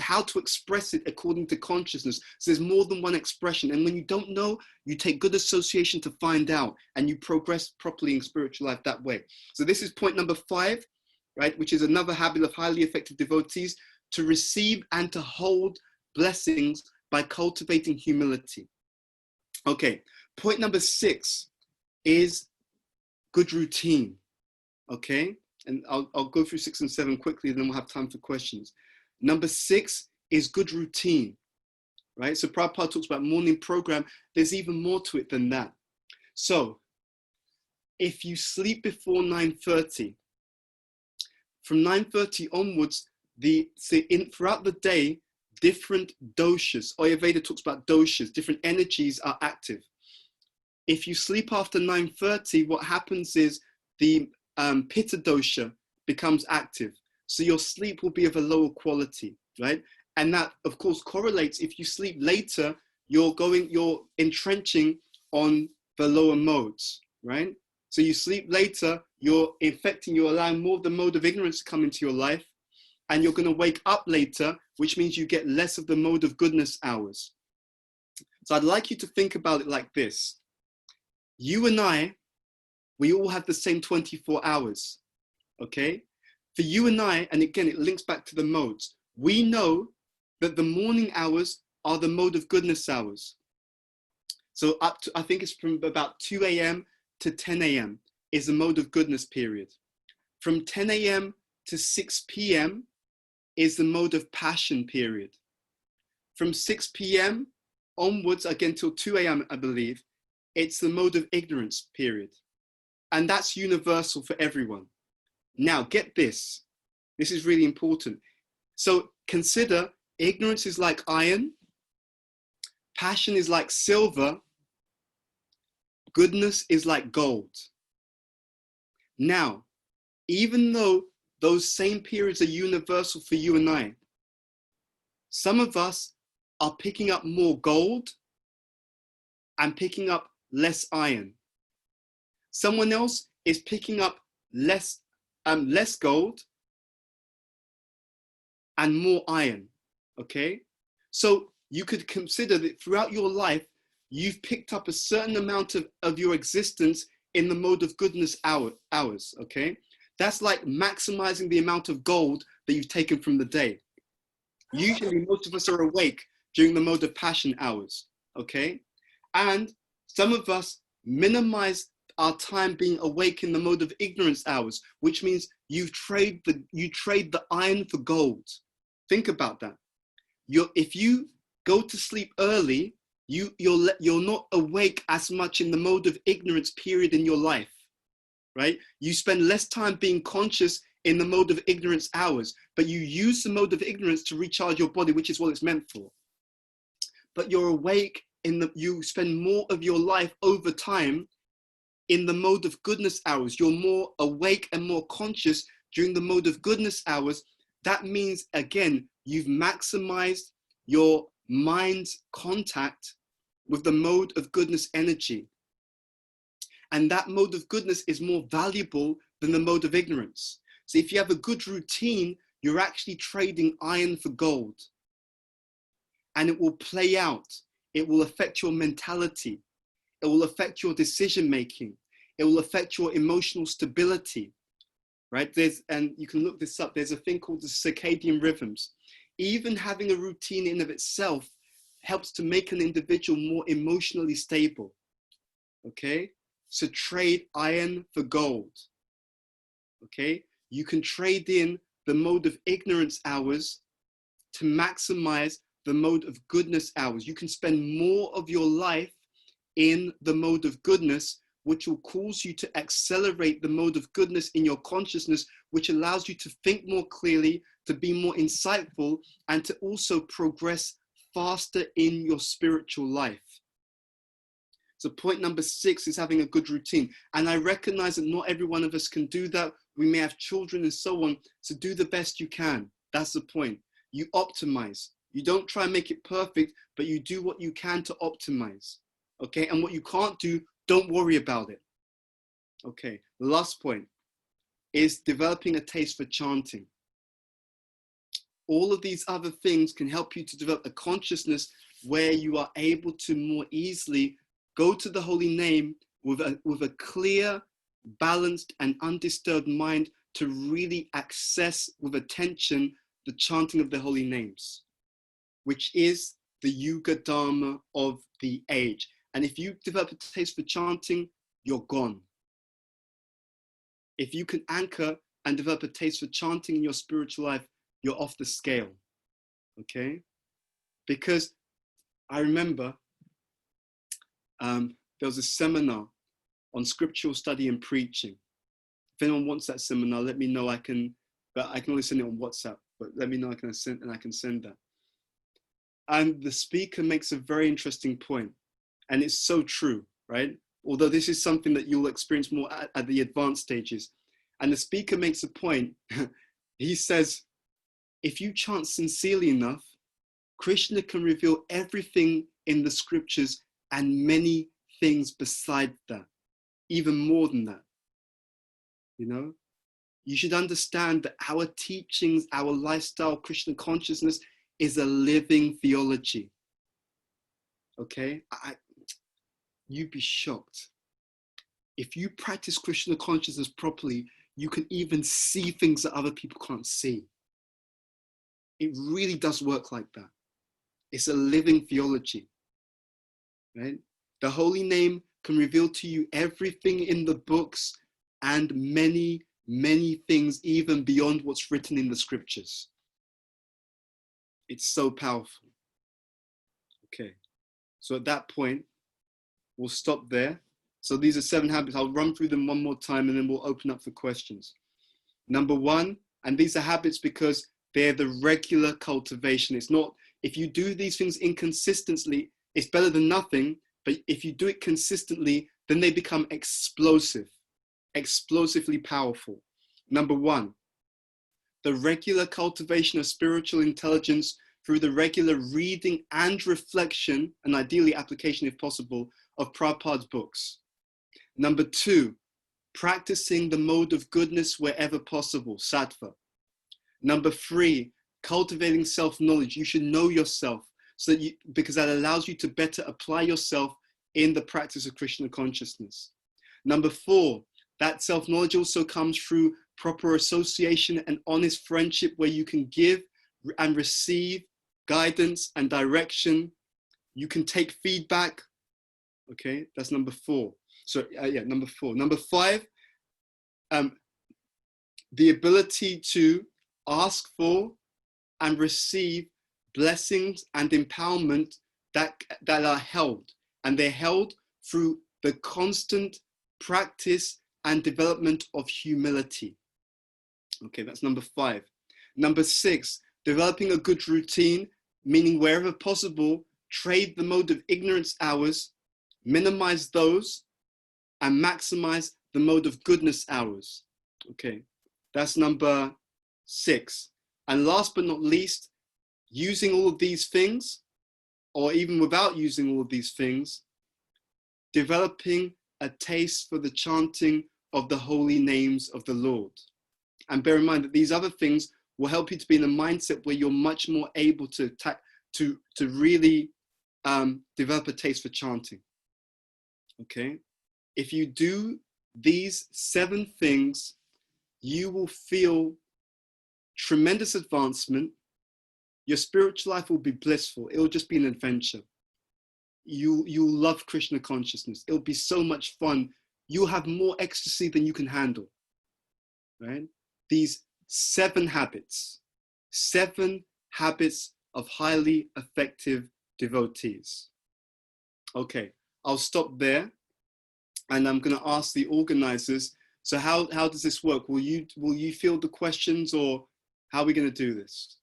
how to express it according to consciousness. So there's more than one expression, and when you don't know, you take good association to find out, and you progress properly in spiritual life that way. So this is point number 5, right? Which is another habit of highly effective devotees: to receive and to hold blessings by cultivating humility. Okay, point number 6 is good routine. Okay, and I'll go through 6 and 7 quickly, then we'll have time for questions. Number 6 is good routine, right? So Prabhupada talks about morning program. There's even more to it than that. So if you sleep before 9:30, from 9:30 onwards, throughout the day, different doshas, Ayurveda talks about doshas, different energies are active. If you sleep after 9:30, what happens is the Pitta dosha becomes active. So your sleep will be of a lower quality, right? And that, of course, correlates. If you sleep later, you're entrenching on the lower modes, right? So you sleep later, you're allowing more of the mode of ignorance to come into your life, and you're going to wake up later, which means you get less of the mode of goodness hours. So I'd like you to think about it like this. You and I, we all have the same 24 hours, okay? For you and I, and again, it links back to the modes, we know that the morning hours are the mode of goodness hours. So up to, I think it's from about 2 a.m. to 10 a.m. is the mode of goodness period. From 10 a.m. to 6 p.m. is the mode of passion period. From 6 p.m. onwards, again till 2 a.m., I believe, it's the mode of ignorance period. And that's universal for everyone. Now, get this. This is really important. So consider ignorance is like iron, passion is like silver, goodness is like gold. Now, even though those same periods are universal for you and I, some of us are picking up more gold and picking up less iron. Someone else is picking up less gold and more iron, okay? So you could consider that throughout your life, you've picked up a certain amount of your existence in the mode of goodness hours, okay? That's like maximizing the amount of gold that you've taken from the day. Usually most of us are awake during the mode of passion hours, okay? And some of us minimize our time being awake in the mode of ignorance hours, which means you trade the iron for gold. Think about that. If you go to sleep early, you're not awake as much in the mode of ignorance period in your life, right? You spend less time being conscious in the mode of ignorance hours, but you use the mode of ignorance to recharge your body, which is what it's meant for. But you're awake you spend more of your life over time in the mode of goodness hours. You're more awake and more conscious during the mode of goodness hours. That means, again, you've maximized your mind's contact with the mode of goodness energy. And that mode of goodness is more valuable than the mode of ignorance. So if you have a good routine, you're actually trading iron for gold. And it will play out. It will affect your mentality. It will affect your decision making. It will affect your emotional stability, right? And you can look this up. There's a thing called the circadian rhythms. Even having a routine in of itself helps to make an individual more emotionally stable, okay? So trade iron for gold, okay? You can trade in the mode of ignorance hours to maximize the mode of goodness hours. You can spend more of your life in the mode of goodness, which will cause you to accelerate the mode of goodness in your consciousness, which allows you to think more clearly, to be more insightful, and to also progress faster in your spiritual life. So point number 6 is having a good routine. And I recognize that not every one of us can do that. We may have children and so on. So do the best you can. That's the point. You optimize. You don't try and make it perfect, but you do what you can to optimize. Okay. And what you can't do, don't worry about it. Okay. The last point is developing a taste for chanting. All of these other things can help you to develop a consciousness where you are able to more easily go to the holy name with a clear, balanced, and undisturbed mind to really access with attention the chanting of the holy names, which is the Yuga Dharma of the age. And if you develop a taste for chanting, you're gone. If you can anchor and develop a taste for chanting in your spiritual life, you're off the scale, okay? Because I remember there was a seminar on scriptural study and preaching. If anyone wants that seminar, let me know. But I can only send it on WhatsApp, but let me know I can send that. And the speaker makes a very interesting point, and it's so true, right? Although this is something that you'll experience more at the advanced stages. And the speaker makes a point. He says, if you chant sincerely enough, Krishna can reveal everything in the scriptures and many things beside that, even more than that. You know, you should understand that our teachings, our lifestyle, Krishna consciousness is a living theology. Okay, you'd be shocked. If you practice Krishna consciousness properly, you can even see things that other people can't see. It really does work like that. It's a living theology, right? The holy name can reveal to you everything in the books and many, many things even beyond what's written in the scriptures. It's so powerful. Okay, so at that point, we'll stop there. So these are 7 habits. I'll run through them one more time and then we'll open up for questions. Number 1, and these are habits because they're the regular cultivation. It's not, if you do these things inconsistently, it's better than nothing, but if you do it consistently, then they become explosive, explosively powerful. Number 1, the regular cultivation of spiritual intelligence through the regular reading and reflection, and ideally application if possible, of Prabhupada's books. Number 2, practicing the mode of goodness wherever possible, sattva. Number 3, cultivating self-knowledge. You should know yourself so that because that allows you to better apply yourself in the practice of Krishna consciousness. Number 4, that self-knowledge also comes through proper association and honest friendship where you can give and receive guidance and direction. You can take feedback. Okay, that's number 4. So number 4. Number 5, the ability to ask for and receive blessings and empowerment that are held. And they're held through the constant practice and development of humility. Okay, that's number 5. Number 6, developing a good routine, meaning wherever possible, trade the mode of ignorance hours, minimize those, and maximize the mode of goodness hours. Okay, that's number 6. And last but not least, using all of these things, or even without using all of these things, developing a taste for the chanting of the holy names of the Lord. And bear in mind that these other things will help you to be in a mindset where you're much more able to really develop a taste for chanting. Okay? If you do these 7 things, you will feel tremendous advancement. Your spiritual life will be blissful. It will just be an adventure. You'll love Krishna consciousness. It'll be so much fun. You'll have more ecstasy than you can handle, right? These 7 habits of highly effective devotees. Okay, I'll stop there. And I'm going to ask the organizers, so how does this work? Will you field the questions, or how are we going to do this?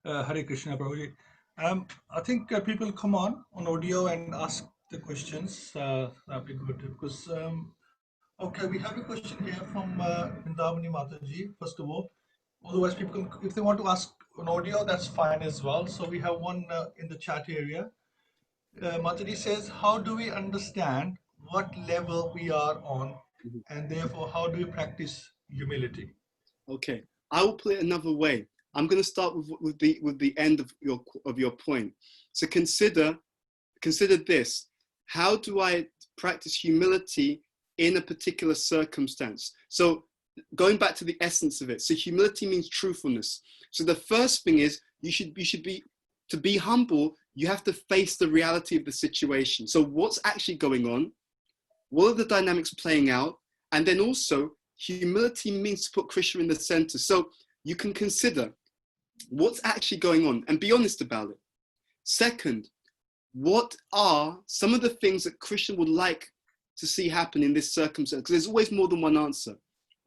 Hare Krishna, Prabhuji. I think people come on audio and ask the questions. That'd be good because okay, we have a question here from Vindavani Mataji. First of all, otherwise people can, if they want to ask an audio, that's fine as well. So we have one in the chat area. Mataji says, "How do we understand what level we are on, Mhm. and therefore how do we practice humility?" Okay, I will put it another way. I'm going to start with the end of your point. So consider this. How do I practice humility in a particular circumstance? So going back to the essence of it. So humility means truthfulness. So the first thing is you should be, to be humble, you have to face the reality of the situation. So what's actually going on? What are the dynamics playing out? And then also humility means to put Krishna in the center. So you can consider what's actually going on and be honest about it. Second, what are some of the things that Krishna would like to see happen in this circumstance? Because there's always more than one answer,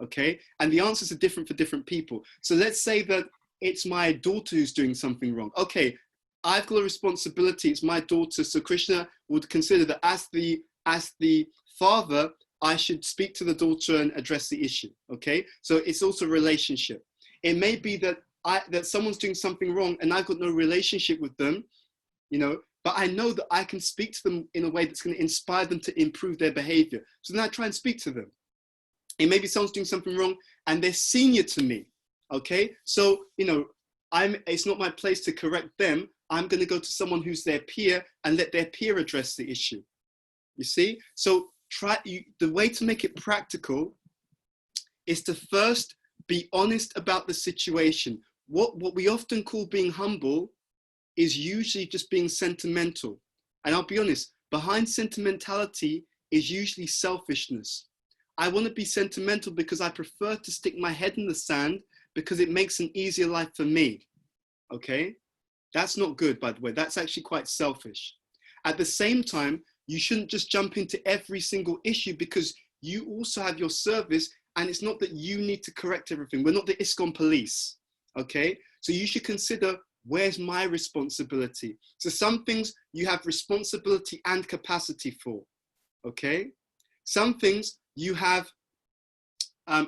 okay? And the answers are different for different people. So let's say that it's my daughter who's doing something wrong. Okay, I've got a responsibility, it's my daughter. So Krishna would consider that as the father, I should speak to the daughter and address the issue, okay? So it's also a relationship. It may be that that someone's doing something wrong and I've got no relationship with them, you know, but I know that I can speak to them in a way that's going to inspire them to improve their behavior. So then I try and speak to them. It may be someone's doing something wrong and they're senior to me, okay? So, you know, it's not my place to correct them. I'm going to go to someone who's their peer and let their peer address the issue. You see? So the way to make it practical is to first be honest about the situation. What we often call being humble is usually just being sentimental. And I'll be honest, behind sentimentality is usually selfishness. I want to be sentimental because I prefer to stick my head in the sand because it makes an easier life for me. Okay? That's not good, by the way. That's actually quite selfish. At the same time, you shouldn't just jump into every single issue because you also have your service and it's not that you need to correct everything. We're not the ISKCON police. Okay? So you should consider, where's my responsibility? So some things you have responsibility and capacity for, okay? Some things you have,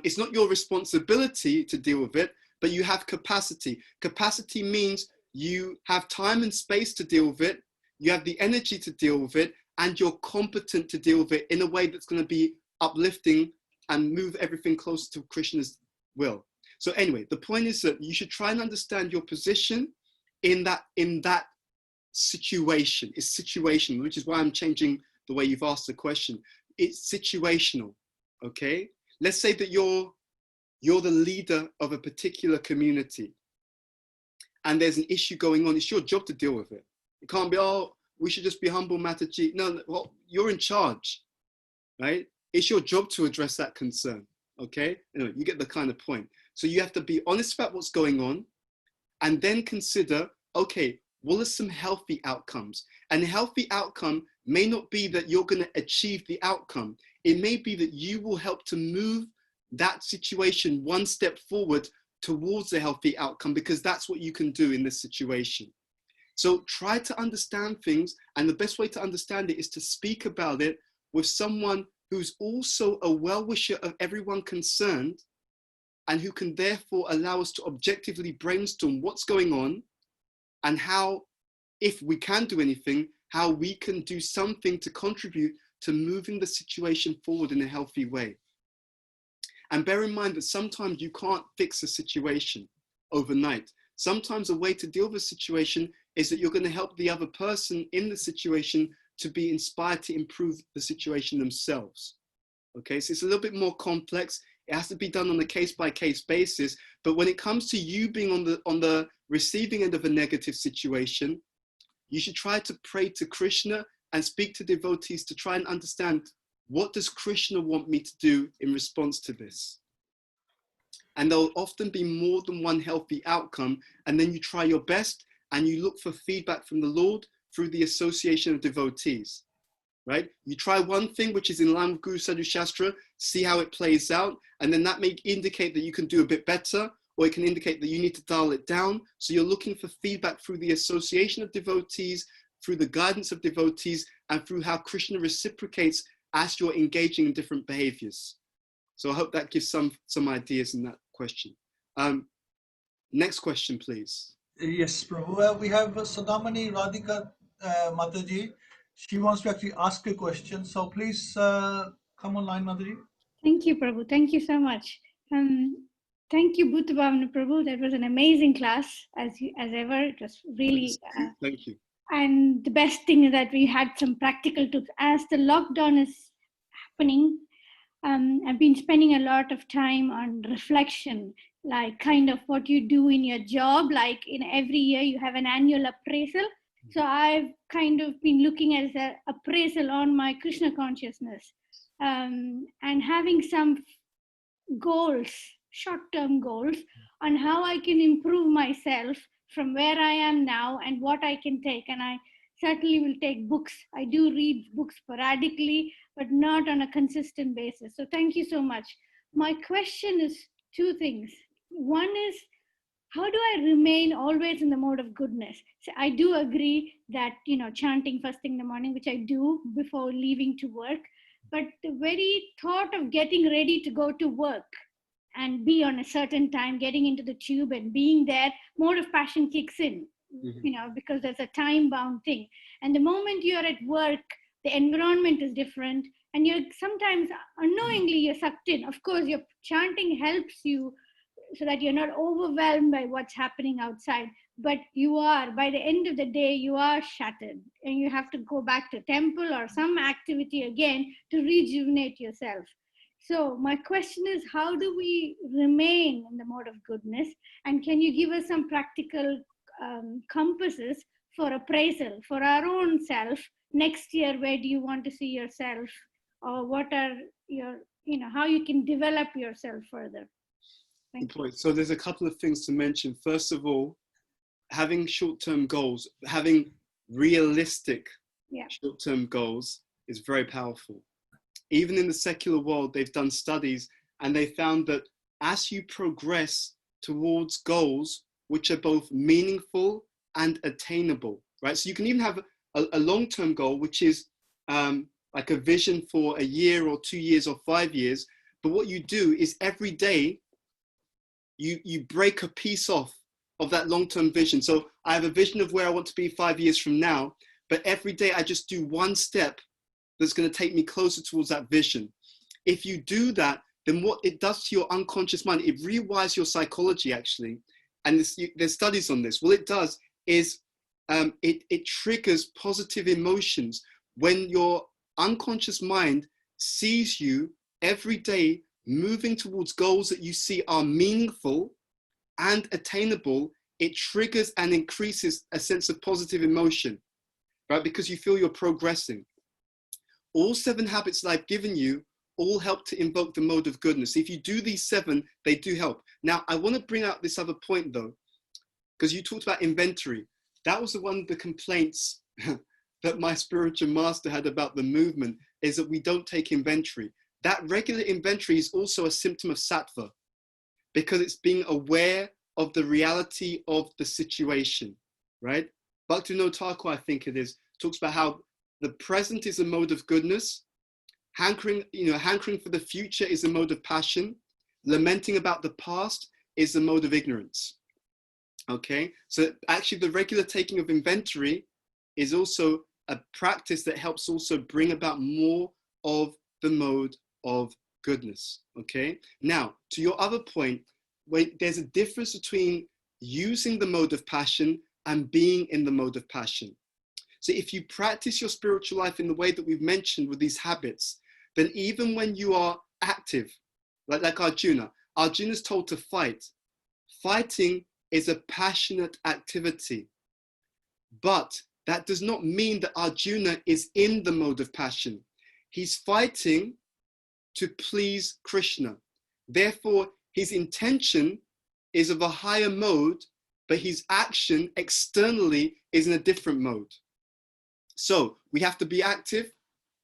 it's not your responsibility to deal with it, but you have capacity. Capacity means you have time and space to deal with it, you have the energy to deal with it, and you're competent to deal with it in a way that's going to be uplifting and move everything closer to Krishna's will. So anyway, the point is that you should try and understand your position in that situation. It's situational, which is why I'm changing the way you've asked the question. It's situational, okay? Let's say that you're the leader of a particular community and there's an issue going on. It's your job to deal with it. It can't be, oh, we should just be humble, Mataji. No, well, you're in charge, right? It's your job to address that concern, okay? Anyway, you get the kind of point. So you have to be honest about what's going on and then consider, okay, what are some healthy outcomes? And a healthy outcome may not be that you're going to achieve the outcome. It may be that you will help to move that situation one step forward towards a healthy outcome because that's what you can do in this situation. So try to understand things, and the best way to understand it is to speak about it with someone who's also a well-wisher of everyone concerned and who can therefore allow us to objectively brainstorm what's going on and how, if we can do anything, how we can do something to contribute to moving the situation forward in a healthy way. And bear in mind that sometimes you can't fix a situation overnight. Sometimes a way to deal with a situation is that you're going to help the other person in the situation to be inspired to improve the situation themselves. Okay, so it's a little bit more complex. It has to be done on a case-by-case basis. But when it comes to you being on the receiving end of a negative situation, you should try to pray to Krishna and speak to devotees to try and understand, what does Krishna want me to do in response to this? And there'll often be more than one healthy outcome. And then you try your best and you look for feedback from the Lord through the association of devotees, right? You try one thing which is in line with Guru Sadhu Shastra, see how it plays out. And then that may indicate that you can do a bit better, or it can indicate that you need to dial it down. So you're looking for feedback through the association of devotees, through the guidance of devotees, and through how Krishna reciprocates as you're engaging in different behaviors. So I hope that gives some ideas in that question. Next question, please. Yes, Prabhu. We have Sadamani Radhika Mataji. She wants to actually ask a question. So please come online, Mataji. Thank you, Prabhu. Thank you so much. Thank you, Bhuta Bhavana, Prabhu. That was an amazing class, as ever. It was really... Thank you. And the best thing is that we had some practical tips. As the lockdown is happening, I've been spending a lot of time on reflection, like kind of what you do in your job. Like in every year you have an annual appraisal. So I've kind of been looking at the appraisal on my Krishna consciousness, and having some goals, short-term goals on how I can improve myself from where I am now and what I can take. And I certainly will take books. I do read books sporadically, but not on a consistent basis. So thank you so much. My question is two things. One is, how do I remain always in the mode of goodness? So I do agree that, chanting first thing in the morning, which I do before leaving to work, but the very thought of getting ready to go to work and be on a certain time, getting into the tube and being there, mode of passion kicks in, because there's a time-bound thing. And the moment you're at work, the environment is different, and you're sometimes unknowingly you're sucked in. Of course, your chanting helps you so that you're not overwhelmed by what's happening outside, but you are, by the end of the day, you are shattered, and you have to go back to temple or some activity again to rejuvenate yourself. So my question is, how do we remain in the mode of goodness? And can you give us some practical compasses for appraisal for our own self? Next year, where do you want to see yourself? Or what are your, how you can develop yourself further? Thank you. So there's a couple of things to mention. First of all, having short-term goals, having realistic short-term goals is very powerful. Even in the secular world, they've done studies and they found that as you progress towards goals which are both meaningful and attainable, right? So you can even have a long-term goal, which is like a vision for a year or 2 years or 5 years. But what you do is every day you break a piece off of that long-term vision. So I have a vision of where I want to be 5 years from now, but every day I just do one step that's going to take me closer towards that vision. If you do that, then what it does to your unconscious mind, it rewires your psychology actually. And there's studies on this. What it does is it triggers positive emotions. When your unconscious mind sees you every day moving towards goals that you see are meaningful and attainable, it triggers and increases a sense of positive emotion, right? Because you feel you're progressing. All 7 habits that I've given you all help to invoke the mode of goodness. If you do these 7, they do help. Now, I want to bring out this other point though, because you talked about inventory. That was one of the complaints that my spiritual master had about the movement, is that we don't take inventory. That regular inventory is also a symptom of sattva, because it's being aware of the reality of the situation, right? Bhaktivinoda Thakur, I think it is, talks about how the present is a mode of goodness, hankering for the future is a mode of passion, lamenting about the past is a mode of ignorance. Okay, so actually the regular taking of inventory is also a practice that helps also bring about more of the mode of goodness. Okay, now to your other point, there's a difference between using the mode of passion and being in the mode of passion. So if you practice your spiritual life in the way that we've mentioned with these habits, then even when you are active, like Arjuna is told to fight. Fighting is a passionate activity, but that does not mean that Arjuna is in the mode of passion. He's fighting to please Krishna. Therefore, his intention is of a higher mode, but his action externally is in a different mode. So we have to be active.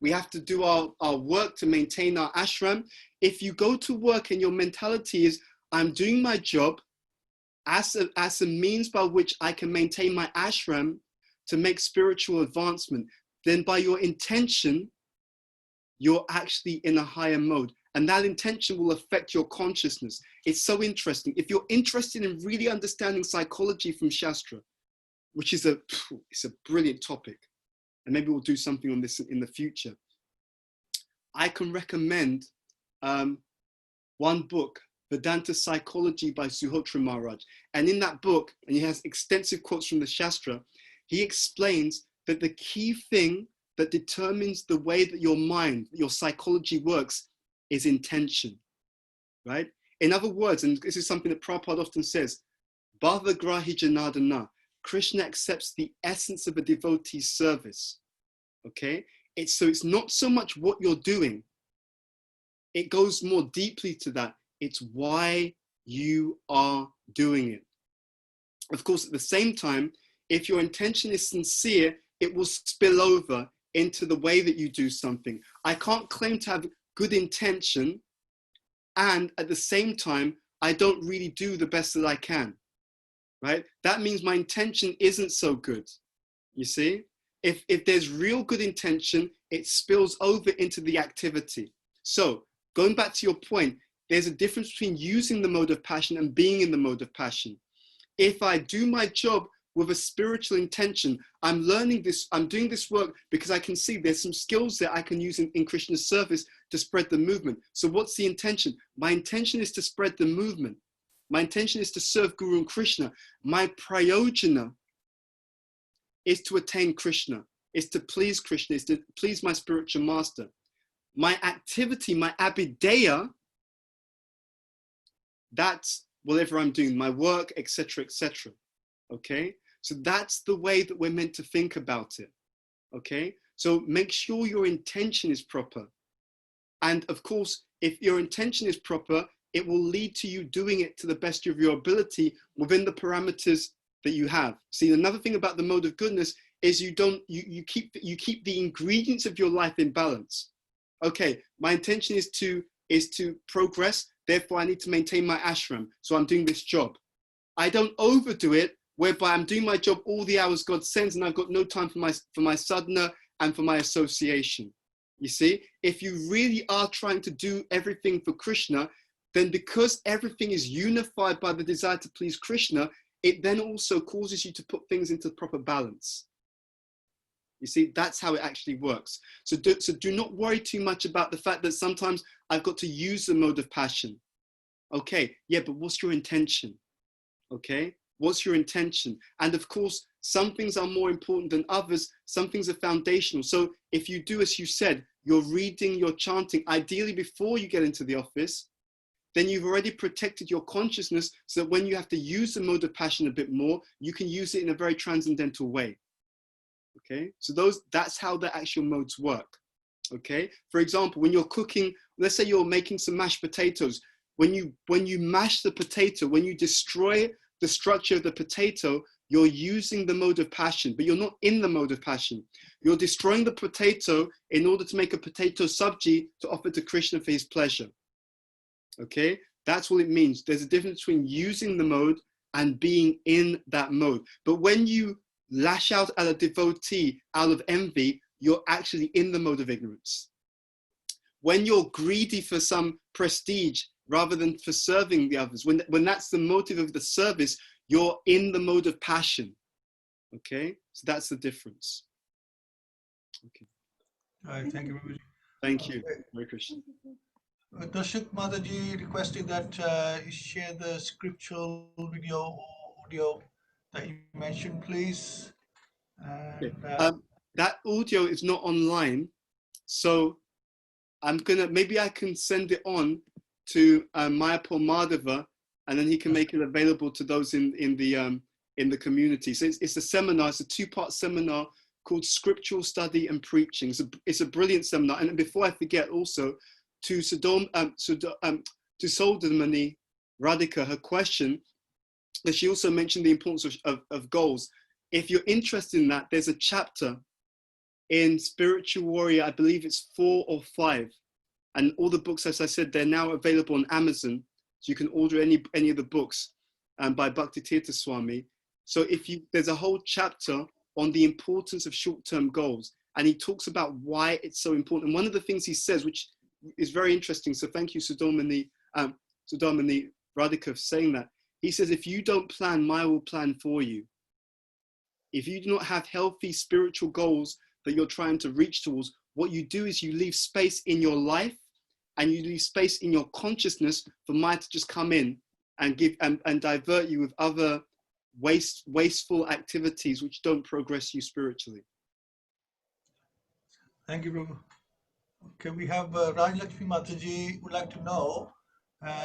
We have to do our work to maintain our ashram. If you go to work and your mentality is, I'm doing my job as a means by which I can maintain my ashram, to make spiritual advancement, then by your intention, you're actually in a higher mode. And that intention will affect your consciousness. It's so interesting. If you're interested in really understanding psychology from Shastra, which is it's a brilliant topic, and maybe we'll do something on this in the future, I can recommend one book, Vedanta Psychology by Suhotra Maharaj. And in that book, and he has extensive quotes from the Shastra, he explains that the key thing that determines the way that your mind, your psychology works is intention, right? In other words, and this is something that Prabhupada often says, Bhava Grahi Janardana, Krishna accepts the essence of a devotee's service, okay? It's not so much what you're doing. It goes more deeply to that. It's why you are doing it. Of course, at the same time, if your intention is sincere, it will spill over into the way that you do something. I can't claim to have good intention, and at the same time, I don't really do the best that I can, right? That means my intention isn't so good, you see? If there's real good intention, it spills over into the activity. So, going back to your point, there's a difference between using the mode of passion and being in the mode of passion. If I do my job with a spiritual intention, I'm learning this, I'm doing this work because I can see there's some skills that I can use in Krishna's service to spread the movement. So what's the intention? My intention is to spread the movement. My intention is to serve Guru and Krishna. My prayojana is to attain Krishna, is to please Krishna, is to please my spiritual master. My activity, my abhideya, that's whatever I'm doing, my work, etc., etc. Okay? So that's the way that we're meant to think about it. Okay? So make sure your intention is proper. And of course, if your intention is proper, it will lead to you doing it to the best of your ability within the parameters that you have. See, another thing about the mode of goodness is you keep the ingredients of your life in balance. Okay, my intention is to progress, therefore I need to maintain my ashram, so I'm doing this job. I don't overdo it, whereby I'm doing my job all the hours God sends and I've got no time for my sadhana and for my association. You see, if you really are trying to do everything for Krishna, then because everything is unified by the desire to please Krishna, it then also causes you to put things into proper balance. You see, that's how it actually works. So do not worry too much about the fact that sometimes I've got to use the mode of passion. Okay, yeah, but what's your intention? Okay, what's your intention? And of course, some things are more important than others. Some things are foundational. So if you do, as you said, you're reading, you're chanting, ideally before you get into the office, then you've already protected your consciousness so that when you have to use the mode of passion a bit more, you can use it in a very transcendental way. Okay, so that's how the actual modes work. Okay, for example, when you're cooking, let's say you're making some mashed potatoes, when you mash the potato, when you destroy the structure of the potato, you're using the mode of passion, but you're not in the mode of passion. You're destroying the potato in order to make a potato sabji to offer to Krishna for his pleasure. Okay, that's what it means. There's a difference between using the mode and being in that mode. But when you lash out at a devotee out of envy, you're actually in the mode of ignorance. When you're greedy for some prestige rather than for serving the others, when that's the motive of the service, you're in the mode of passion. Okay, so that's the difference. Okay. All right, thank you, Babaji. Thank you. Hare Krishna. Darshak Mataji requested that you share the scriptural video or audio that you mentioned, please. And, that audio is not online, so maybe I can send it on to Mayapur Madhava, and then he can make it available to those in the community. So it's a seminar. It's a 2-part seminar called Scriptural Study and Preaching. It's a brilliant seminar. And before I forget, also to Soldamani Radhika, her question, that she also mentioned the importance of goals. If you're interested in that, there's a chapter in Spiritual Warrior, I believe it's 4 or 5. And all the books, as I said, they're now available on Amazon. So you can order any of the books by Bhakti Tirtha Swami. So there's a whole chapter on the importance of short-term goals. And he talks about why it's so important. And one of the things he says, which is very interesting, so thank you, Sudhamani Radhika, for saying that. He says, if you don't plan, Maya will plan for you. If you do not have healthy spiritual goals that you're trying to reach towards, what you do is you leave space in your life and you leave space in your consciousness for Maya to just come in and give and divert you with other wasteful activities which don't progress you spiritually. Thank you, Prabhu. Okay, we have Raj Lakshmi Mataji would like to know.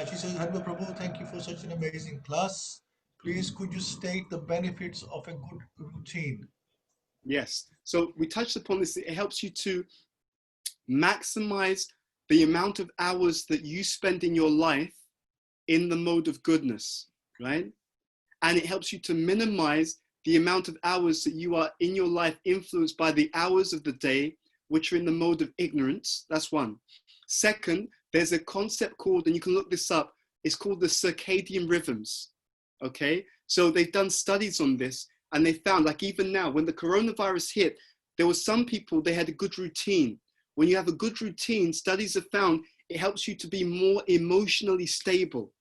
She says, Hello Prabhu, thank you for such an amazing class. Please, could you state the benefits of a good routine? Yes, so we touched upon this. It helps you to maximize the amount of hours that you spend in your life in the mode of goodness, right? And it helps you to minimize the amount of hours that you are in your life influenced by the hours of the day which are in the mode of ignorance. That's one. Second, there's a concept called, and you can look this up, it's called the circadian rhythms, okay? So they've done studies on this, and they found, like even now, when the coronavirus hit, there were some people, they had a good routine. When you have a good routine, studies have found it helps you to be more emotionally stable,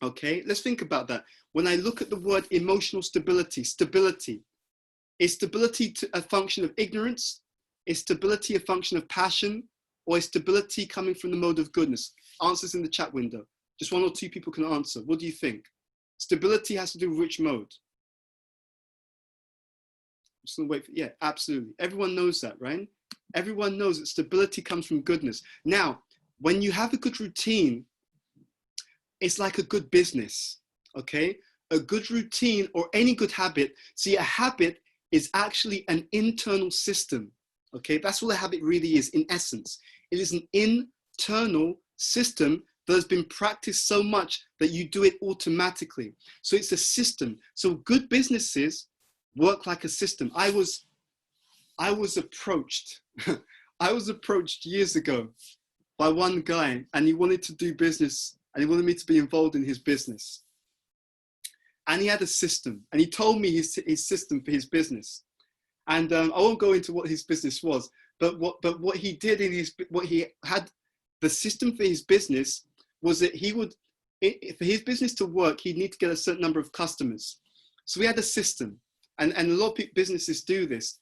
okay? Let's think about that. When I look at the word emotional stability, is stability a function of ignorance? Is stability a function of passion? Or is stability coming from the mode of goodness? Answers in the chat window. Just one or two people can answer. What do you think? Stability has to do with which mode? I'm just gonna wait for, yeah, absolutely. Everyone knows that, right? Everyone knows that stability comes from goodness. Now, when you have a good routine, it's like a good business, okay? A good routine or any good habit. See, a habit is actually an internal system, okay? That's what a habit really is in essence. It is an internal system that has been practiced so much that you do it automatically. So it's a system. So good businesses work like a system. I was approached, I was approached years ago by one guy, and he wanted to do business and he wanted me to be involved in his business. And he had a system, and he told me his system for his business. And I won't go into what his business was, but what he did the system for his business was that he would, for his business to work, he'd need to get a certain number of customers. So we had a system, and a lot of businesses do this.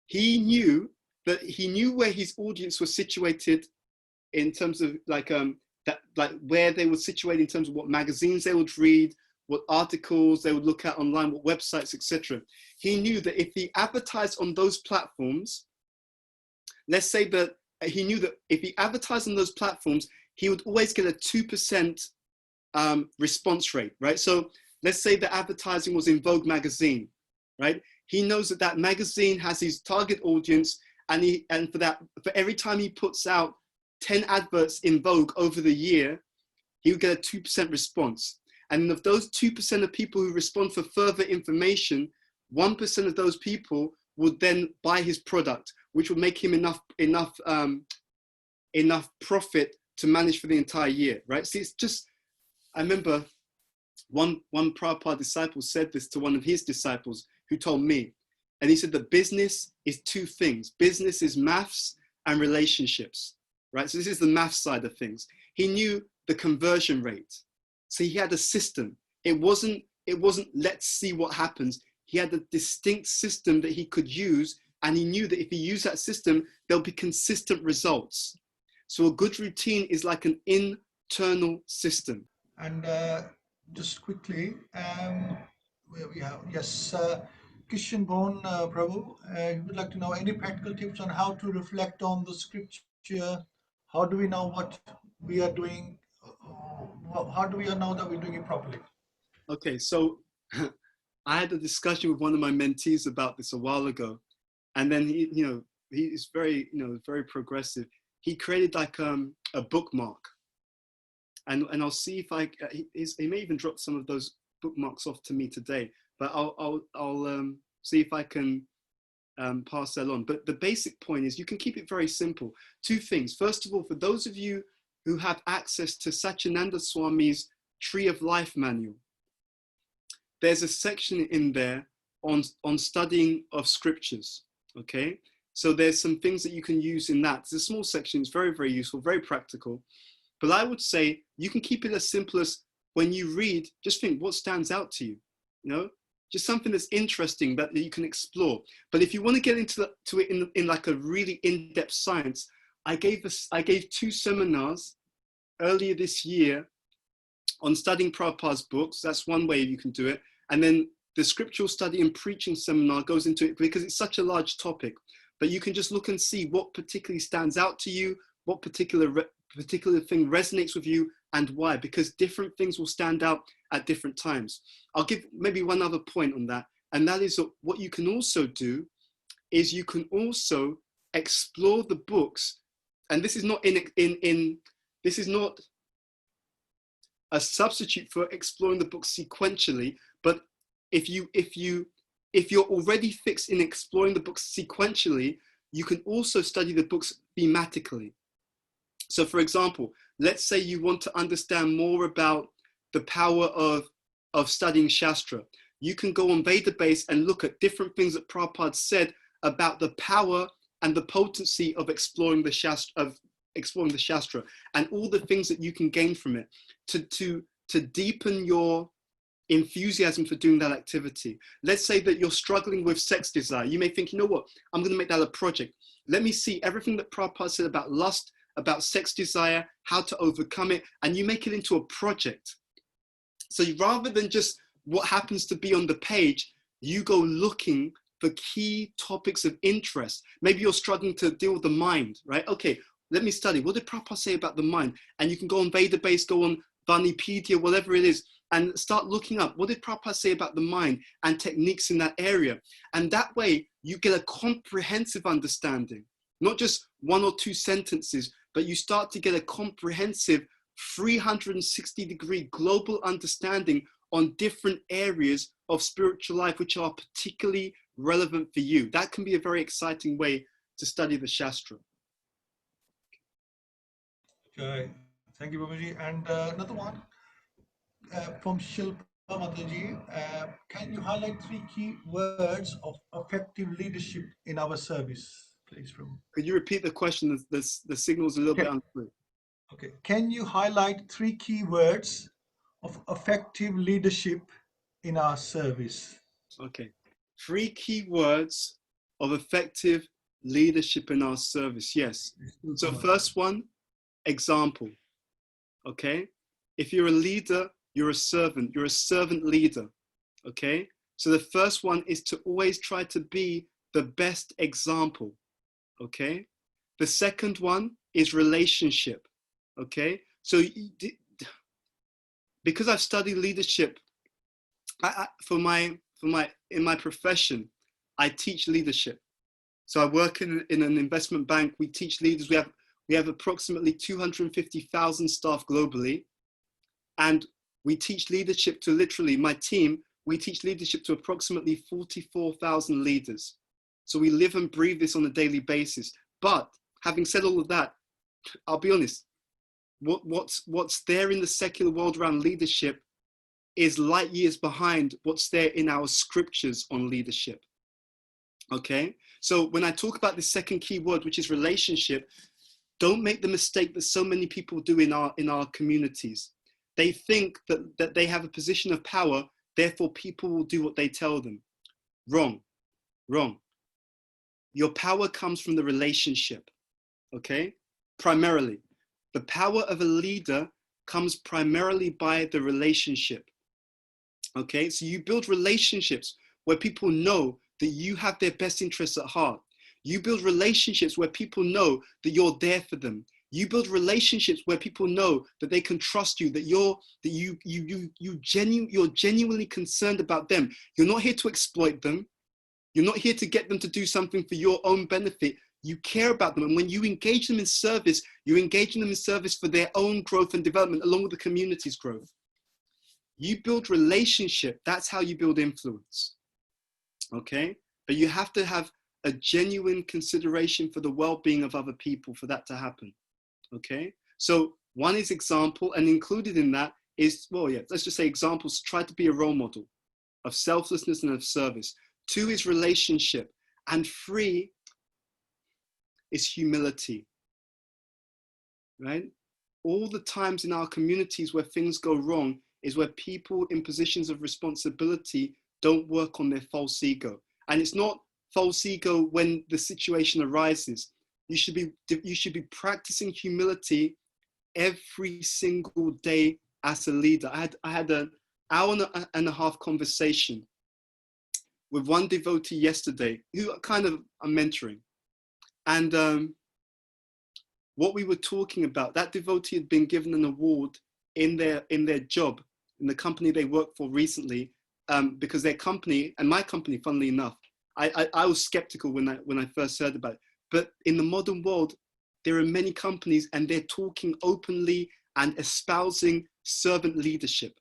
He knew where his audience was situated in terms of like where they were situated in terms of what magazines they would read, what articles they would look at online, what websites, etc. He knew that if he advertised on those platforms, let's say that he knew that if he advertised on those platforms, he would always get a 2% response rate, right? So let's say the advertising was in Vogue magazine, right? He knows that that magazine has his target audience, and for every time he puts out 10 adverts in Vogue over the year, he would get a 2% response. And of those 2% of people who respond for further information, 1% of those people would then buy his product, which would make him enough profit to manage for the entire year, right? See, it's just, I remember one Prabhupada disciple said this to one of his disciples who told me, and he said that business is two things. Business is maths and relationships, right? So this is the math side of things. He knew the conversion rate. So he had a system. It wasn't let's see what happens. He had a distinct system that he could use, and he knew that if he used that system, there'll be consistent results. So a good routine is like an internal system. And just quickly, where we have, yes, Kishan Bone Prabhu, he would like to know any practical tips on how to reflect on the scripture. How do we know what we are doing? How do we know that we're doing it properly? Okay, so I had a discussion with one of my mentees about this a while ago, and then he's very, very progressive. He created like a bookmark, and I'll see if he may even drop some of those bookmarks off to me today, but I'll see if I can pass that on. But the basic point is you can keep it very simple. Two things. First of all, for those of you who have access to Satyananda Swami's Tree of Life manual, there's a section in there on studying of scriptures. Okay, so there's some things that you can use in that. It's a small section. It's very, very useful, very practical. But I would say you can keep it as simple as when you read, just think what stands out to you. You know, just something that's interesting that you can explore. But if you want to get into it in like a really in-depth science, I gave 2 seminars earlier this year on studying Prabhupada's books. That's one way you can do it. And then the scriptural study and preaching seminar goes into it because it's such a large topic. But you can just look and see what particularly stands out to you, what particular thing resonates with you, and why, because different things will stand out at different times. I'll give maybe one other point on that, and that is what you can also do is you can also explore the books, and this is not this is not a substitute for exploring the books sequentially, but if you're already fixed in exploring the books sequentially, you can also study the books thematically. So for example, let's say you want to understand more about the power of studying Shastra. You can go on Vedabase and look at different things that Prabhupada said about the power and the potency of exploring the Shastra, and all the things that you can gain from it to deepen your enthusiasm for doing that activity. Let's say that you're struggling with sex desire. You may think, you know what, I'm going to make that a project. Let me see everything that Prabhupada said about lust, about sex desire, how to overcome it, and you make it into a project. So rather than just what happens to be on the page, you go looking for key topics of interest. Maybe you're struggling to deal with the mind, right? Okay, let me study. What did Prabhupada say about the mind? And you can go on Vedabase, go on Vanipedia, whatever it is, and start looking up what did Prabhupada say about the mind and techniques in that area. And that way you get a comprehensive understanding, not just 1 or 2 sentences, but you start to get a comprehensive 360-degree global understanding on different areas of spiritual life, which are particularly relevant for you. That can be a very exciting way to study the Shastra. Okay, thank you, Babaji. And another one from Shilpa Mataji. Can you highlight 3 key words of effective leadership in our service, please? Could you repeat the question? The signal's a little bit unclear. Okay. Can you highlight 3 key words of effective leadership in our service? Okay. 3 key words of effective leadership in our service. Yes. So first one, example. Okay. If you're a leader, you're a servant. You're a servant leader. Okay. So the first one is to always try to be the best example. Okay. The second one is relationship. Okay. So because I've studied leadership, in my profession, I teach leadership. So I work in an investment bank. We teach leaders. We have approximately 250,000 staff globally. And we teach leadership to literally, my team, we teach leadership to approximately 44,000 leaders. So we live and breathe this on a daily basis. But having said all of that, I'll be honest, what's there in the secular world around leadership is light years behind what's there in our scriptures on leadership. Okay, so when I talk about the second key word, which is relationship, don't make the mistake that so many people do in our communities. They think that they have a position of power, therefore people will do what they tell them. Wrong. Your power comes from the relationship. Okay, primarily. The power of a leader comes primarily by the relationship. Okay, so you build relationships where people know that you have their best interests at heart. You build relationships where people know that you're there for them. You build relationships where people know that they can trust you, that you're genuinely concerned about them. You're not here to exploit them. You're not here to get them to do something for your own benefit. You care about them. And when you engage them in service, you're engaging them in service for their own growth and development along with the community's growth. You build relationship. That's how you build influence. Okay? But you have to have a genuine consideration for the well-being of other people for that to happen. Okay? So one is example, and included in that is, well, yeah, let's just say examples. Try to be a role model of selflessness and of service. 2 is relationship, and 3 is humility, right? All the times in our communities where things go wrong is where people in positions of responsibility don't work on their false ego. And it's not false ego when the situation arises. You should be practicing humility every single day as a leader. I had an hour and a half conversation with one devotee yesterday who kind of I'm mentoring. And what we were talking about, that devotee had been given an award in their job, in the company they worked for recently, because their company, and my company, funnily enough, I was skeptical when I first heard about it. But in the modern world, there are many companies and they're talking openly and espousing servant leadership,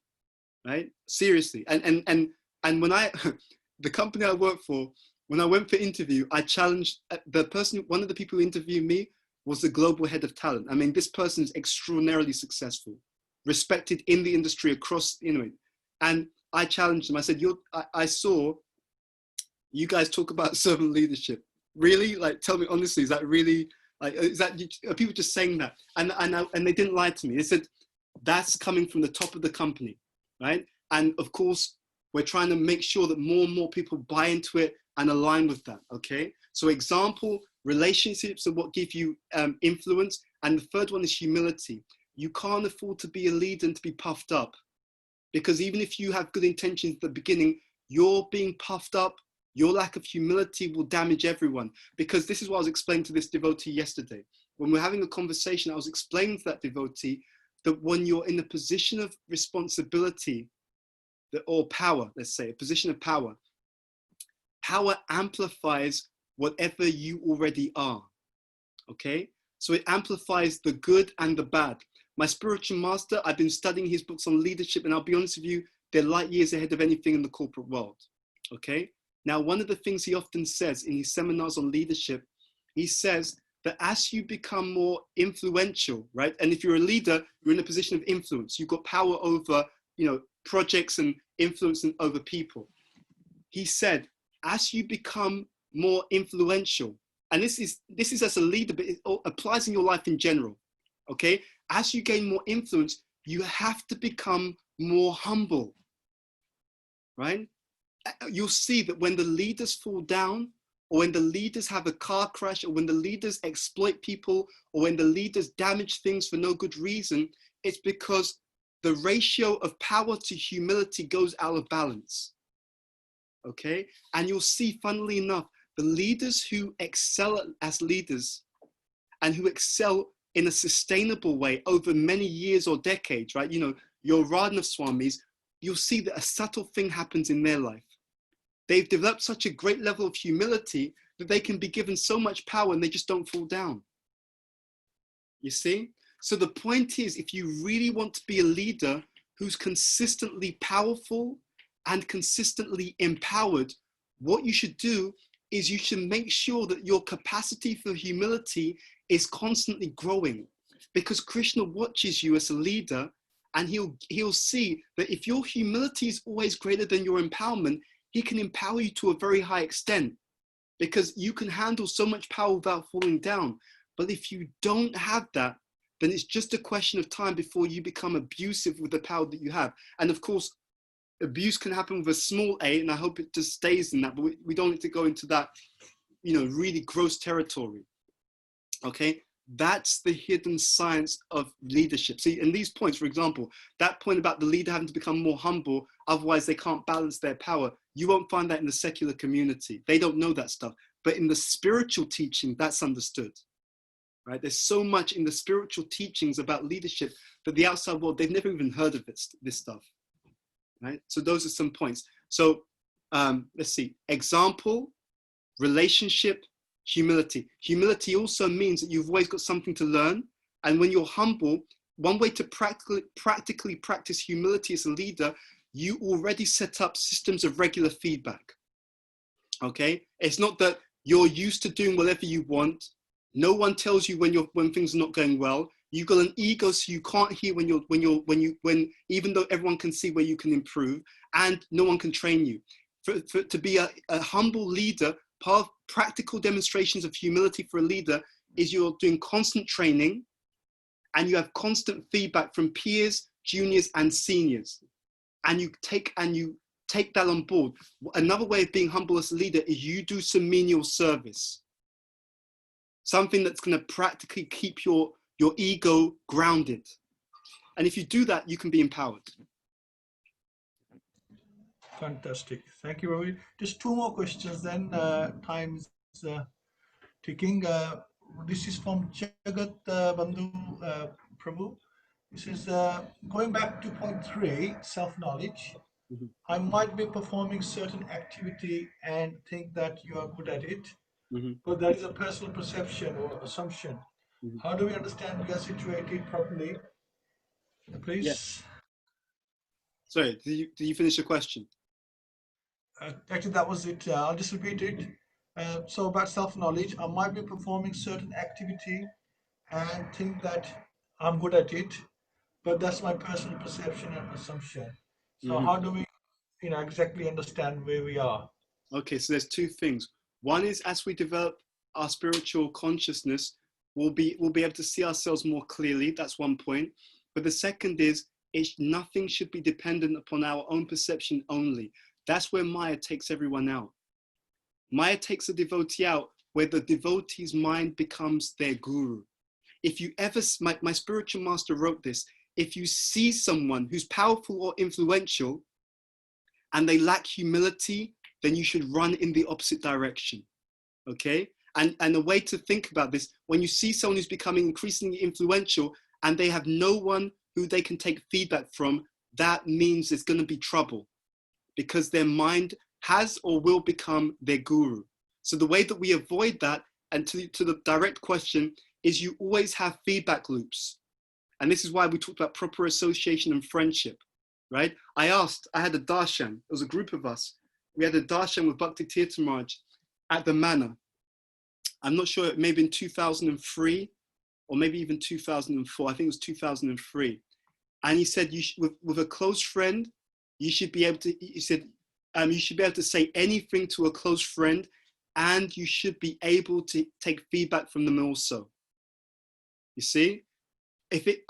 right? Seriously. And when the company I work for, when I went for interview, I challenged the person, one of the people who interviewed me was the global head of talent. I mean, this person is extraordinarily successful, respected in the industry across, and I challenged him. I said, I saw you guys talk about servant leadership. Really? Like, tell me honestly, is that really, like, are people just saying that? And they didn't lie to me. They said, that's coming from the top of the company, right? And of course, we're trying to make sure that more and more people buy into it and align with that, okay? So example, relationships are what give you influence. And the third one is humility. You can't afford to be a leader and to be puffed up, because even if you have good intentions at the beginning, you're being puffed up, your lack of humility will damage everyone. Because this is what I was explaining to this devotee yesterday. When we're having a conversation, I was explaining to that devotee that when you're in a position of responsibility, or power, let's say, a position of power, power amplifies whatever you already are, okay? So it amplifies the good and the bad. My spiritual master, I've been studying his books on leadership, and I'll be honest with you, they're light years ahead of anything in the corporate world, okay? Now, one of the things he often says in his seminars on leadership, he says that as you become more influential, right? And if you're a leader, you're in a position of influence. You've got power over, projects and influence over people. He said, as you become more influential, and this is as a leader, but it applies in your life in general, okay? As you gain more influence, you have to become more humble, right? You'll see that when the leaders fall down, or when the leaders have a car crash, or when the leaders exploit people, or when the leaders damage things for no good reason, it's because the ratio of power to humility goes out of balance, okay? And you'll see, funnily enough, the leaders who excel as leaders and who excel in a sustainable way over many years or decades, right? Your Radhanath Swamis, you'll see that a subtle thing happens in their life. They've developed such a great level of humility that they can be given so much power and they just don't fall down. You see? So the point is, if you really want to be a leader who's consistently powerful and consistently empowered, what you should do is you should make sure that your capacity for humility is constantly growing, because Krishna watches you as a leader, and he'll see that if your humility is always greater than your empowerment, he can empower you to a very high extent, because you can handle so much power without falling down. But if you don't have that, then it's just a question of time before you become abusive with the power that you have. And of course, abuse can happen with a small a, and I hope it just stays in that, but we don't need to go into that, really gross territory, okay? That's the hidden science of leadership. See, in these points, for example, that point about the leader having to become more humble, otherwise they can't balance their power, you won't find that in the secular community. They don't know that stuff. But in the spiritual teaching, that's understood. Right? There's so much in the spiritual teachings about leadership that the outside world, they've never even heard of this stuff, right? So those are some points. So let's see, example, relationship, humility. Humility also means that you've always got something to learn. And when you're humble, one way to practically practice humility as a leader, you already set up systems of regular feedback, okay? It's not that you're used to doing whatever you want. No one tells you when things are not going well. You've got an ego, so you can't hear when even though everyone can see where you can improve, and no one can train you. to be a humble leader, part of practical demonstrations of humility for a leader is you're doing constant training and you have constant feedback from peers, juniors, and seniors. And you take that on board. Another way of being humble as a leader is you do some menial service. Something that's going to practically keep your ego grounded. And if you do that, you can be empowered. Fantastic. Thank you, Ravi. Just two more questions then. Time's ticking. This is from Jagat Bandhu Prabhu. This is going back to point 3, self-knowledge. Mm-hmm. I might be performing certain activity and think that you are good at it, Mm-hmm. but that is a personal perception or assumption. Mm-hmm. How do we understand we are situated properly? Please. Yes. Sorry, did you finish your question? Actually, that was it. I'll just repeat it. So about self-knowledge, I might be performing certain activity and think that I'm good at it, but that's my personal perception and assumption. So Mm-hmm. how do we, exactly understand where we are? Okay, so there's two things. One is as we develop our spiritual consciousness, we'll be able to see ourselves more clearly. That's one point. But the second is nothing should be dependent upon our own perception only. That's where Maya takes everyone out. Maya takes a devotee out where the devotee's mind becomes their guru. If you ever, my spiritual master wrote this, if you see someone who's powerful or influential and they lack humility, then you should run in the opposite direction, okay? And a way to think about this, when you see someone who's becoming increasingly influential and they have no one who they can take feedback from, that means there's gonna be trouble because their mind has or will become their guru. So the way that we avoid that, and to the direct question, is you always have feedback loops. And this is why we talked about proper association and friendship, right? I had a darshan, it was a group of us. We had a darshan with Bhakti Tirtha Maharaj at the manor. I'm not sure, maybe in 2003 or maybe even 2004. I think it was 2003. And he said, with a close friend, you should be able to, he said, you should be able to say anything to a close friend and you should be able to take feedback from them also. You see,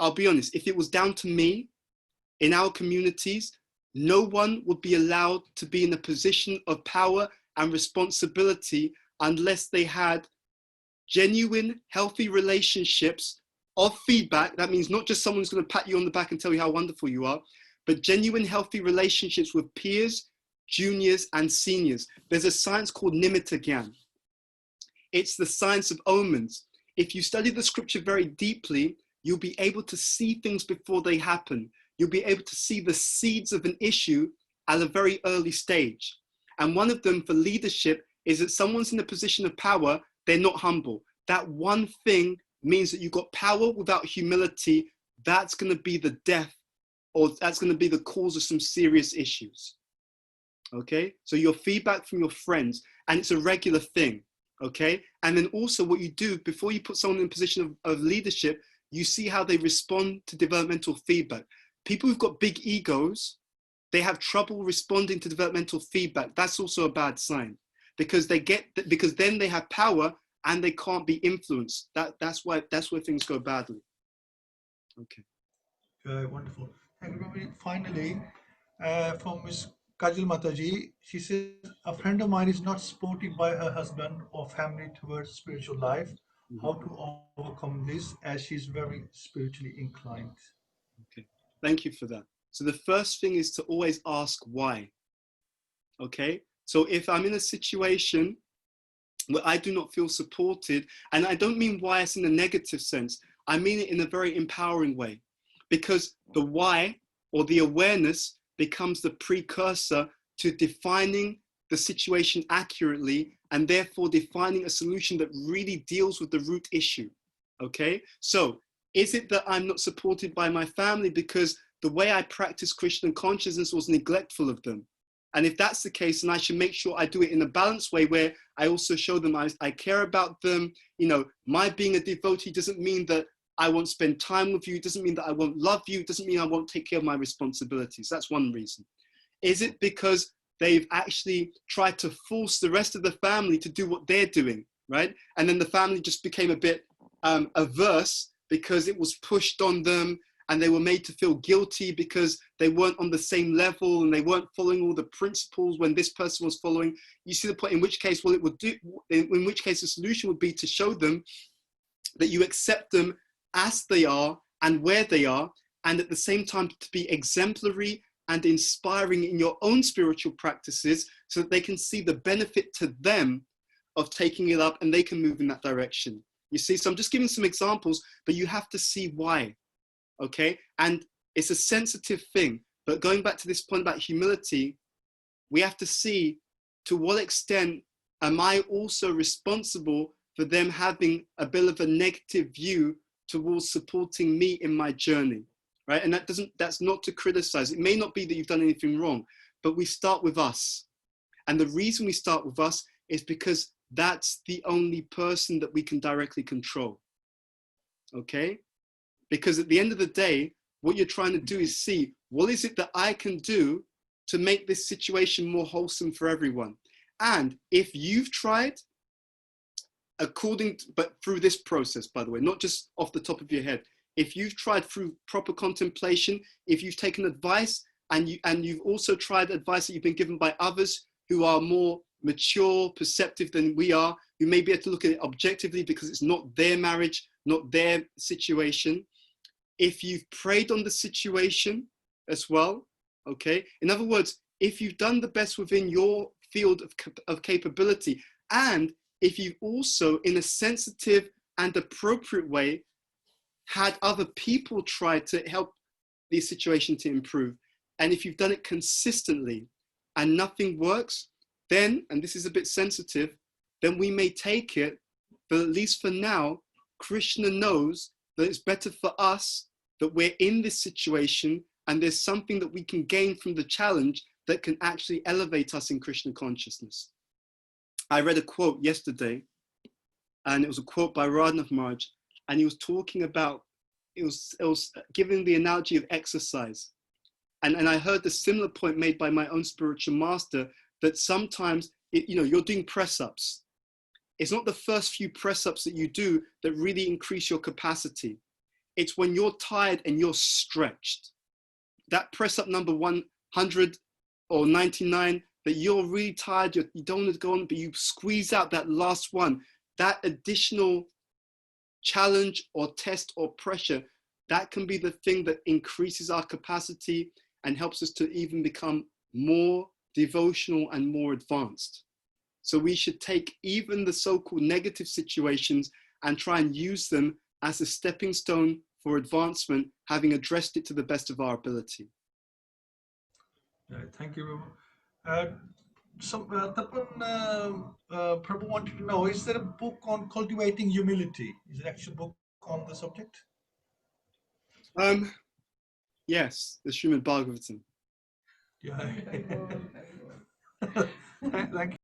I'll be honest, if it was down to me in our communities, no one would be allowed to be in a position of power and responsibility unless they had genuine, healthy relationships of feedback. That means not just someone's going to pat you on the back and tell you how wonderful you are, but genuine, healthy relationships with peers, juniors, and seniors. There's a science called Nimitta Gyan. It's the science of omens. If you study the scripture very deeply, you'll be able to see things before they happen. You'll be able to see the seeds of an issue at a very early stage. And one of them for leadership is that someone's in a position of power, they're not humble. That one thing means that you've got power without humility. That's going to be the death, or that's going to be the cause of some serious issues. Okay, so your feedback from your friends, and it's a regular thing. Okay, and then also what you do before you put someone in a position of leadership, you see how they respond to developmental feedback. People who've got big egos, they have trouble responding to developmental feedback. That's also a bad sign because because then they have power and they can't be influenced. That's where things go badly. Okay. Wonderful. Thank you, Ravi. Finally, from Ms. Kajal Mataji, she says, a friend of mine is not supported by her husband or family towards spiritual life. Mm-hmm. How to overcome this as she's very spiritually inclined? Okay, thank you for that. So the first thing is to always ask why. Okay, so if I'm in a situation where I do not feel supported, and I don't mean why it's in a negative sense, I mean it in a very empowering way, because the why or the awareness becomes the precursor to defining the situation accurately and therefore defining a solution that really deals with the root issue. Okay, so is it that I'm not supported by my family because the way I practice Krishna consciousness was neglectful of them? And if that's the case, then I should make sure I do it in a balanced way where I also show them I care about them. You know, my being a devotee doesn't mean that I won't spend time with you. It doesn't mean that I won't love you. It doesn't mean I won't take care of my responsibilities. That's one reason. Is it because they've actually tried to force the rest of the family to do what they're doing, right? And then the family just became a bit averse because it was pushed on them, and they were made to feel guilty because they weren't on the same level and they weren't following all the principles when this person was following. You see the point, in which case, well, it would do, in which case the solution would be to show them that you accept them as they are and where they are, and at the same time to be exemplary and inspiring in your own spiritual practices so that they can see the benefit to them of taking it up and they can move in that direction. You see, so I'm just giving some examples, but you have to see why. Okay, and it's a sensitive thing, but going back to this point about humility, we have to see to what extent am I also responsible for them having a bit of a negative view towards supporting me in my journey, right? And that's not to criticize. It may not be that you've done anything wrong, but we start with us. And the reason we start with us is because that's the only person that we can directly control, okay? Because at the end of the day, what you're trying to do is see, what is it that I can do to make this situation more wholesome for everyone? And if you've tried, but through this process, by the way, not just off the top of your head, if you've tried through proper contemplation, if you've taken advice and you've also tried advice that you've been given by others who are more mature, perceptive than we are, who may be able to look at it objectively because it's not their marriage, not their situation. If you've prayed on the situation as well, okay? In other words, if you've done the best within your field of capability, and if you've also, in a sensitive and appropriate way, had other people try to help the situation to improve, and if you've done it consistently and nothing works, then, and this is a bit sensitive, then we may take it, but at least for now, Krishna knows that it's better for us that we're in this situation and there's something that we can gain from the challenge that can actually elevate us in Krishna consciousness. I read a quote yesterday, and it was a quote by Radhanath Maharaj, and he was talking about, it was giving the analogy of exercise. And I heard the similar point made by my own spiritual master, that sometimes, you're doing press-ups. It's not the first few press-ups that you do that really increase your capacity. It's when you're tired and you're stretched. That press-up number 100 or 99, that you're really tired, you don't want to go on, but you squeeze out that last one. That additional challenge or test or pressure, that can be the thing that increases our capacity and helps us to even become more devotional and more advanced. So we should take even the so-called negative situations and try and use them as a stepping stone for advancement, having addressed it to the best of our ability. Thank you. Tapan, Prabhu wanted to know, is there a book on cultivating humility? Is there actually a book on the subject? Yes, the Srimad Bhagavatam. Yeah. Thank you.